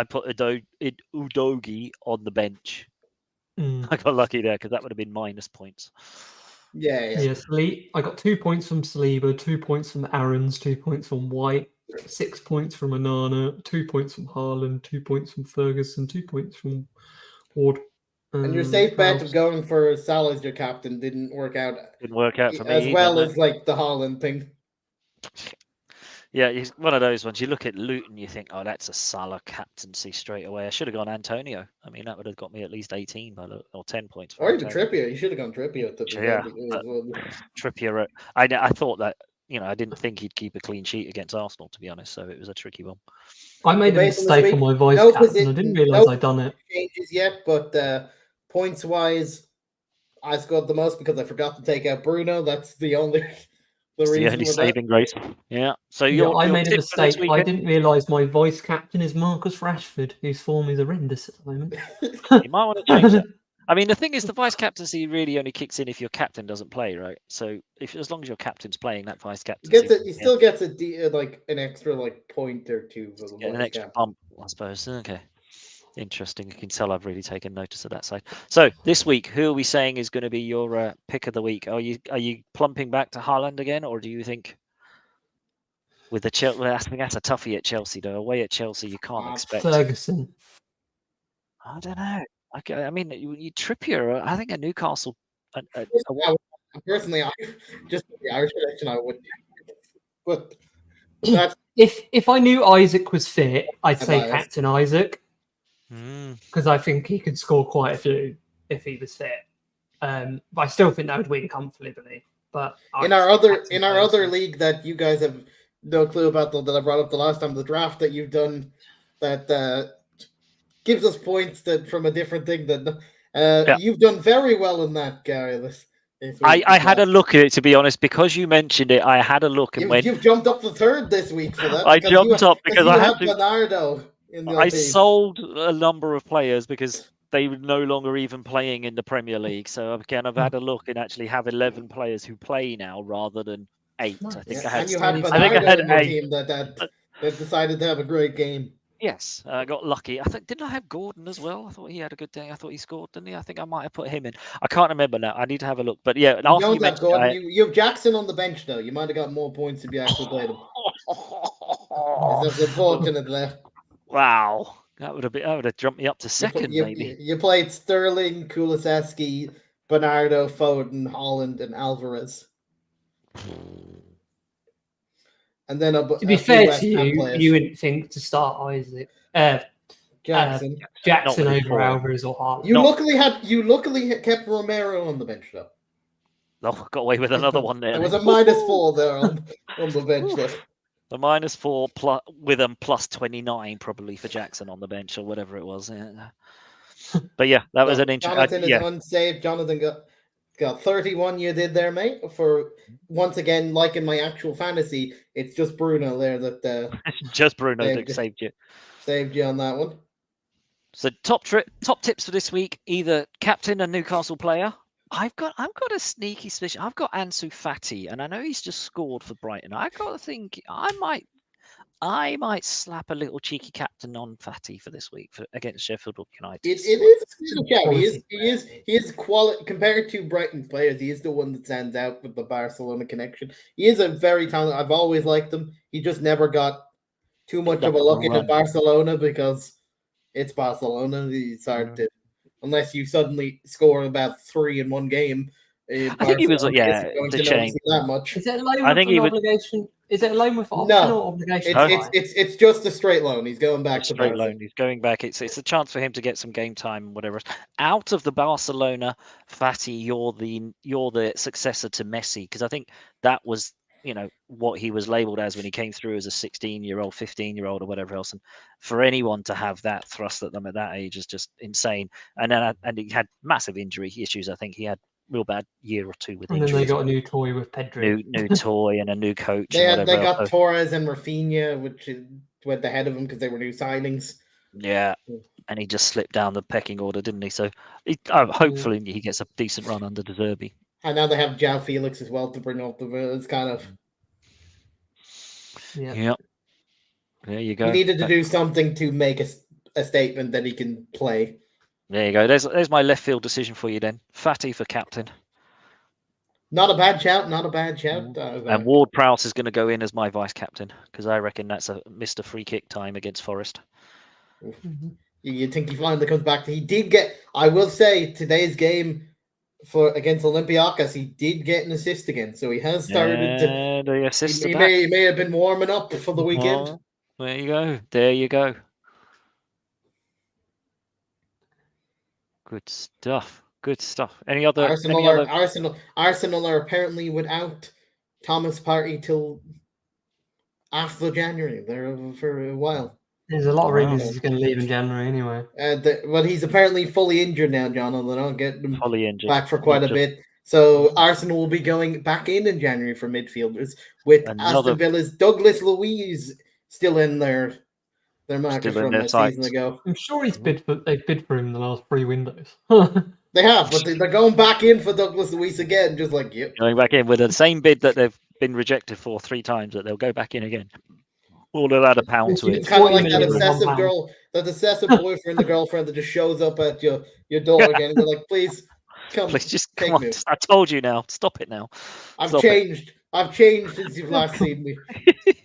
put Udogie on the bench. I got lucky there because that would have been minus points. Yeah. I got 2 points from Saliba, 2 points from Aarons, 2 points from White, 6 points from Onana, 2 points from Haaland, 2 points from Ferguson, 2 points from Ward. And your safe bet of going for Salah as your captain didn't work out. Didn't work out for me as well as like the Haaland thing. Yeah, he's one of those ones. You look at Luton, you think, oh, that's a Salah captaincy straight away. I should have gone Antonio. I mean, that would have got me at least 18 or 10 points. Or even Trippier. You should have gone Trippier at the Trippier. I thought that, I didn't think he'd keep a clean sheet against Arsenal, to be honest. So it was a tricky one. I made a mistake on my vice captain. I didn't realise I'd done it. Changes yet, but points wise, I scored the most because I forgot to take out Bruno. That's the only. The only saving grace. Yeah. So I made a mistake. I didn't realise my vice captain is Marcus Rashford, whose form is horrendous at the moment. You might want to change that. I mean, the thing is, the vice captaincy really only kicks in if your captain doesn't play, right? So as long as your captain's playing, that vice captaincy, he still gets an extra point or two. An extra bump, I suppose. Okay. Interesting. You can tell I've really taken notice of that side. So this week, who are we saying is going to be your pick of the week? Are you plumping back to Haaland again, or do you think with the Chelsea? I think that's a toughie at Chelsea, though. Away at Chelsea, you can't expect Ferguson. I don't know. I mean, you Trippier. I think a Newcastle. Personally, just the Irish election, I would. But if I knew Isaac was fit, I'd say Captain Isaac. Because I think he could score quite a few if he was fit. But I still think that would win comfortably. But in our other league that you guys have no clue about that I brought up the last time, the draft that you've done that gives us points from a different thing that you've done very well in that, Gary. I had a look at it, to be honest, because you mentioned it. I had a look and you've jumped up to third this week for that. I jumped up because I had to. Bernardo. I sold a number of players because they were no longer even playing in the Premier League. So again, I've had a look and actually have 11 players who play now rather than 8. I think I had. And you had Bernardo in your team that decided to have a great game. Yes, I got lucky. Didn't I have Gordon as well? I thought he had a good day. I thought he scored, didn't he? I think I might have put him in. I can't remember now. I need to have a look. But yeah, you have Jackson on the bench though. You might have got more points if you actually played him. That's unfortunate there. Wow, that would have jumped me up to second, maybe. You played Sterling, Kulusevski, Bernardo, Foden, Haaland, and Alvarez. And then to be fair to you, you wouldn't think to start Isaac, Jackson over Alvarez or Haaland. You luckily kept Romero on the bench though. Oh, got away with another one there. There was a -4 there on the bench though. The -4 plus with them plus 29 probably for Jackson on the bench or whatever it was. Yeah. But yeah, that was an interesting. Jonathan is unsaved. Jonathan got 31. You did there, mate. For once again, like in my actual fantasy, it's just Bruno there that just Bruno that saved you. Saved you on that one. So top tips for this week: either captain a Newcastle player. I've got a sneaky suspicion. I've got Ansu Fati, and I know he's just scored for Brighton. I've got to think I might slap a little cheeky captain on Fati for this week against Sheffield United. It is. He is quality compared to Brighton's players. He is the one that stands out with the Barcelona connection. He is a very talented. I've always liked him. He just never got too much of a look into Barcelona because it's Barcelona. It's hard to. Unless you suddenly score about 3 in one game. I think he was, it's a shame. That much. Is it a loan with an obligation? Is it a loan with option or obligation? It's just a straight loan. He's going back to straight loan. He's going back. It's a chance for him to get some game time, whatever. Out of the Barcelona, Fati, you're the successor to Messi, because I think that was what he was labelled as when he came through as a 16-year-old, 15-year-old, or whatever else. And for anyone to have that thrust at them at that age is just insane. And then he had massive injury issues. I think he had real bad year or two with injuries. And then they got a new toy with Pedro. New toy and a new coach. They got Torres and Rafinha, which went ahead of him because they were new signings. Yeah. and he just slipped down the pecking order, didn't he? So hopefully he gets a decent run under De Zerbi. And now they have João Felix as well to bring up the. It's kind of. Yeah. Yep. There you go. He needed to do something to make a statement that he can play. There you go. There's my left field decision for you then. Fatty for captain. Not a bad shout. Not a bad shout. And Ward-Prowse is going to go in as my vice captain because I reckon that's a Mr. Free Kick time against Forest. Mm-hmm. You think he finally comes back? He did get. I will say today's game against Olympiacos, he did get an assist again, so he has started to. The assist. He may have been warming up for the weekend. Oh, there you go. There you go. Good stuff. Good stuff. Any other? Arsenal are apparently without Thomas Partey till after January. They're for a while. There's a lot of rumors he's going to leave in January anyway. But he's apparently fully injured now, John, and they're not getting him back for quite a bit. So Arsenal will be going back in January for midfielders with Aston Villa's Douglas Luiz still in their market from a season ago. I'm sure they've bid for him in the last 3 windows. They have, but they're going back in for Douglas Luiz again, just like you. Going back in with the same bid that they've been rejected for 3 times, that they'll go back in again. All allowed £1 to it. It's kind of like that obsessive girl, that obsessive boyfriend, the girlfriend that just shows up at your door again and they're like, please come on. Me. I told you now. Stop it now. I've changed since you've last seen me.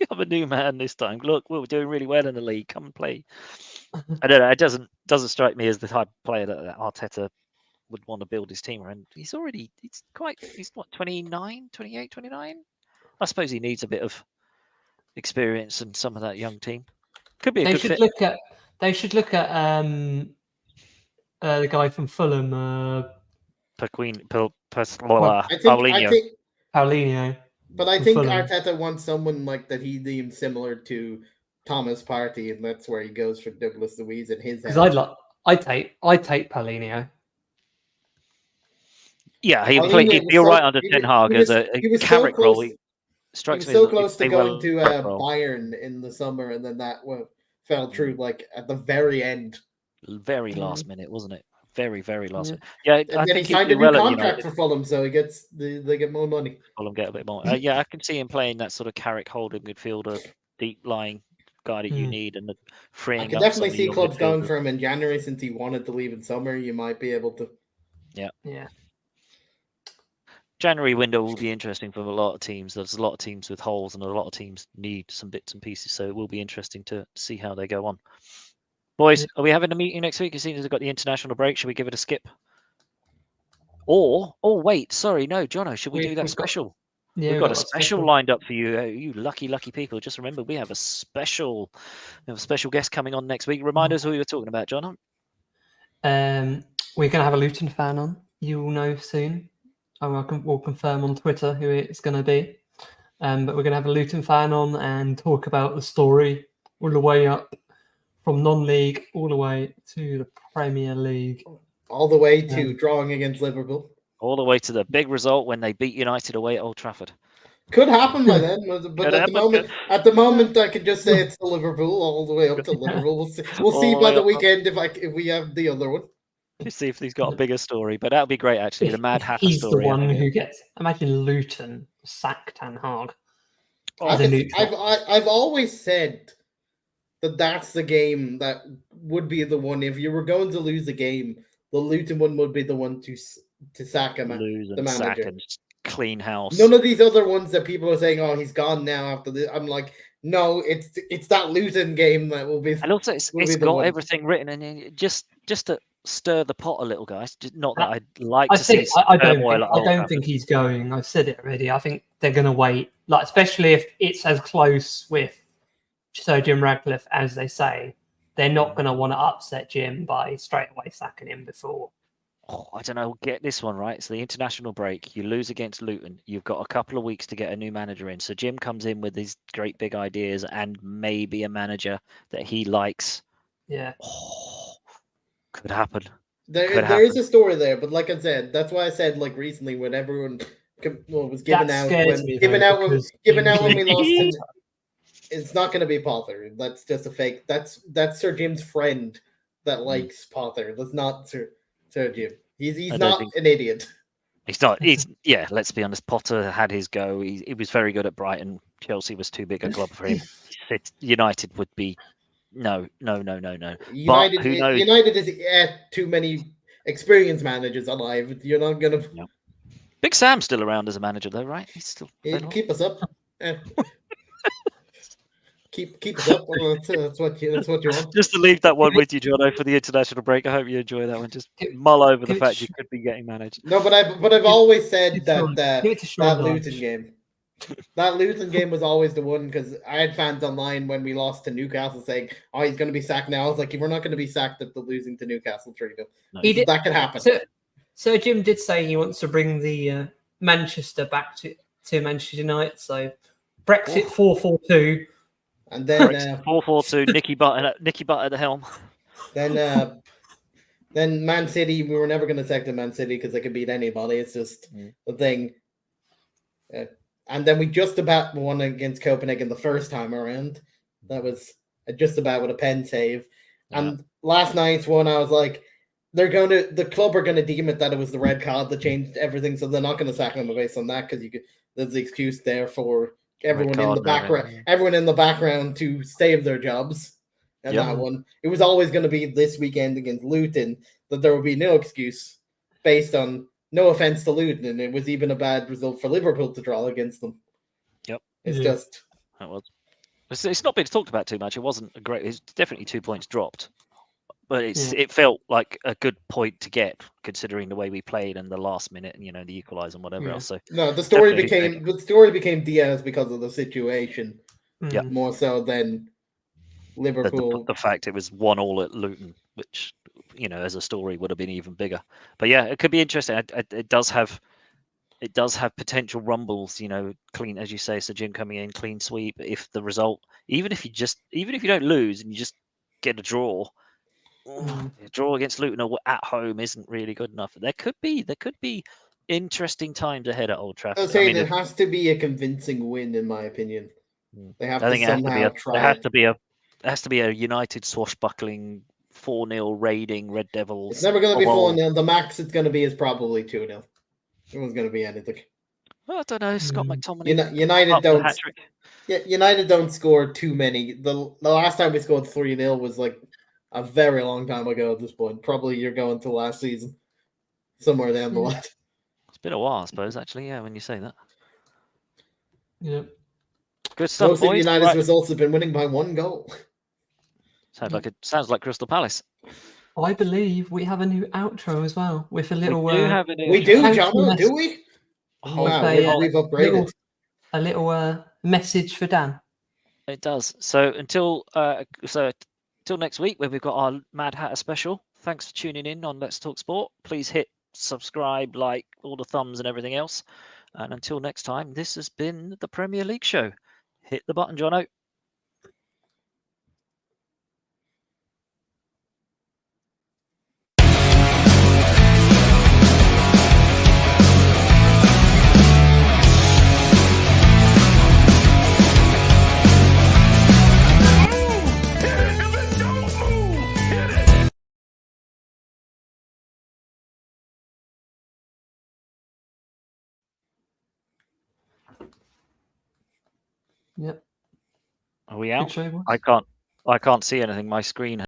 I'm a new man this time. Look, we're doing really well in the league. Come and play. I don't know. It doesn't strike me as the type of player that Arteta would want to build his team around. He's what, 29, 28, 29? I suppose he needs a bit of experience and some of that young team. Could be a good fit. They should look at the guy from Fulham, Paulinho. But I think Arteta wants someone like that he deems similar to Thomas Partey, and that's where he goes for Douglas Luiz and his. Because I'd take Paulinho. Yeah, he'd be all right under Ten Hag as a Carrick role. He strikes me so close to going to Bayern in the summer, and then that fell through like at the very end. Very last minute, wasn't it? Very, very last minute. Yeah, and then he signed a new contract for Fulham, so they get more money. Fulham get a bit more. Yeah, I can see him playing that sort of Carrick holding midfielder, deep lying guy that you need, and freeing. I can definitely see clubs going for him in January since he wanted to leave in summer. You might be able to. Yeah. January window will be interesting for a lot of teams. There's a lot of teams with holes, and a lot of teams need some bits and pieces. So it will be interesting to see how they go on. Boys, are we having a meeting next week? As soon as we've got the international break, should we give it a skip? Wait, sorry, no, Jono, should we do that special? We've got a special lined up for you, you lucky people. Just remember, we have a special guest coming on next week. Remind us who we were talking about, Jono. We're going to have a Luton fan on. You will know soon. We'll confirm on Twitter who it's going to be. But we're going to have a Luton fan on and talk about the story all the way up from non-league all the way to the Premier League. All the way to drawing against Liverpool. All the way to the big result when they beat United away at Old Trafford. Could happen by then, but at the moment, I can just say it's to Liverpool all the way up to Liverpool. We'll see by the weekend if we have the other one. Let's see if he's got a bigger story, but that would be great actually. The Mad Hatter he's story. He's the one who gets. Imagine Luton sack Ten Hag. I've always said that's the game that would be the one. If you were going to lose a game, the Luton one would be the one to sack him. Lose and the manager. Sack and clean house. None of these other ones that people are saying, "Oh, he's gone now." After this, I'm like, no, it's that Luton game that will be. And also, it's got everything written, and just to stir the pot a little, guys. Not that I'd like to see. I don't think he's going. I've said it already. I think they're going to wait, especially if it's as close with Sir Jim Ratcliffe as they say. They're not going to want to upset Jim by straight away sacking him before. I don't know. Get this one right. It's the international break. You lose against Luton. You've got a couple of weeks to get a new manager in. So Jim comes in with these great big ideas and maybe a manager that he likes. Yeah. Could happen. There is a story there, but like I said, that's why I said recently when everyone was given out when we lost. It's not going to be Potter. That's just a fake. That's Sir Jim's friend that likes Potter. That's not Sir Jim. He's not an idiot. He's not. Yeah. Let's be honest. Potter had his go. He was very good at Brighton. Chelsea was too big a club for him. United would be no. United, but who knows? United is too many experienced managers alive. You're not gonna. Yeah. Big Sam's still around as a manager, though, right? He's still. He'd keep us up. Keep us up. Well, that's what you want. Just to leave that one with you, Jono, for the international break. I hope you enjoy that one. Just mull over the fact you could be getting managed. No, but I've always said that Luton game. That Luton game was always the one, because I had fans online when we lost to Newcastle saying, "Oh, he's going to be sacked now." I was like, "We're not going to be sacked after losing to Newcastle 3-0." No. That could happen. So Jim did say he wants to bring the Manchester back to Manchester United. So Brexit 4-4-2. And then 4-4-2, Nicky Butt at the helm. Then Man City, we were never going to sack the Man City because they could beat anybody. It's just the thing. And then we just about won against Copenhagen the first time around. That was just about with a pen save. Yeah. And last night's one, I was like, the club are gonna deem it that it was the red card that changed everything, so they're not going to sack them based on that, because there's the excuse there for everyone in the background, everyone in the background to save their jobs. And that one, it was always going to be this weekend against Luton that there would be no excuse based on, no offense to Luton, and it was even a bad result for Liverpool to draw against them. Yep, it's just it was. It's not been talked about too much. It wasn't a great. It's definitely 2 points dropped, but it felt like a good point to get, considering the way we played and the last minute, and the equaliser and whatever else. So no, the story became Diaz because of the situation. Yeah, more so than Liverpool. The fact it was 1-1 at Luton, which as a story would have been even bigger. But yeah, it could be interesting. It does have potential rumbles. Clean, as you say, Sir Jim coming in, clean sweep. If the result, even if you don't lose and you just get a draw. A draw against Luton or at home isn't really good enough. There could be interesting times ahead at Old Trafford. I was saying, it has to be a convincing win, in my opinion. They have to somehow try. There has to be a United swashbuckling 4-0 raiding Red Devils. It's never going to be 4-0. The max it's going to be is probably 2-0. It was going to be anything. Well, I don't know. Scott McTominay. United don't score too many. The last time we scored 3-0 was like a very long time ago at this point. Probably you're going to last season. Somewhere down the line. It's been a while, I suppose, actually, yeah, when you say that. Yeah. Good stuff, most boys. Of United's results have been winning by 1 goal. Sounds like Crystal Palace. I believe we have a new outro as well with a little. We do, John. Do we? Oh, wow, we've upgraded. A little message for Dan. It does. So until next week, when we've got our Mad Hatter special. Thanks for tuning in on Let's Talk Sport. Please hit subscribe, like, all the thumbs and everything else. And until next time, this has been the Premier League Show. Hit the button, Jono. Yep. Are we out? I can't see anything. My screen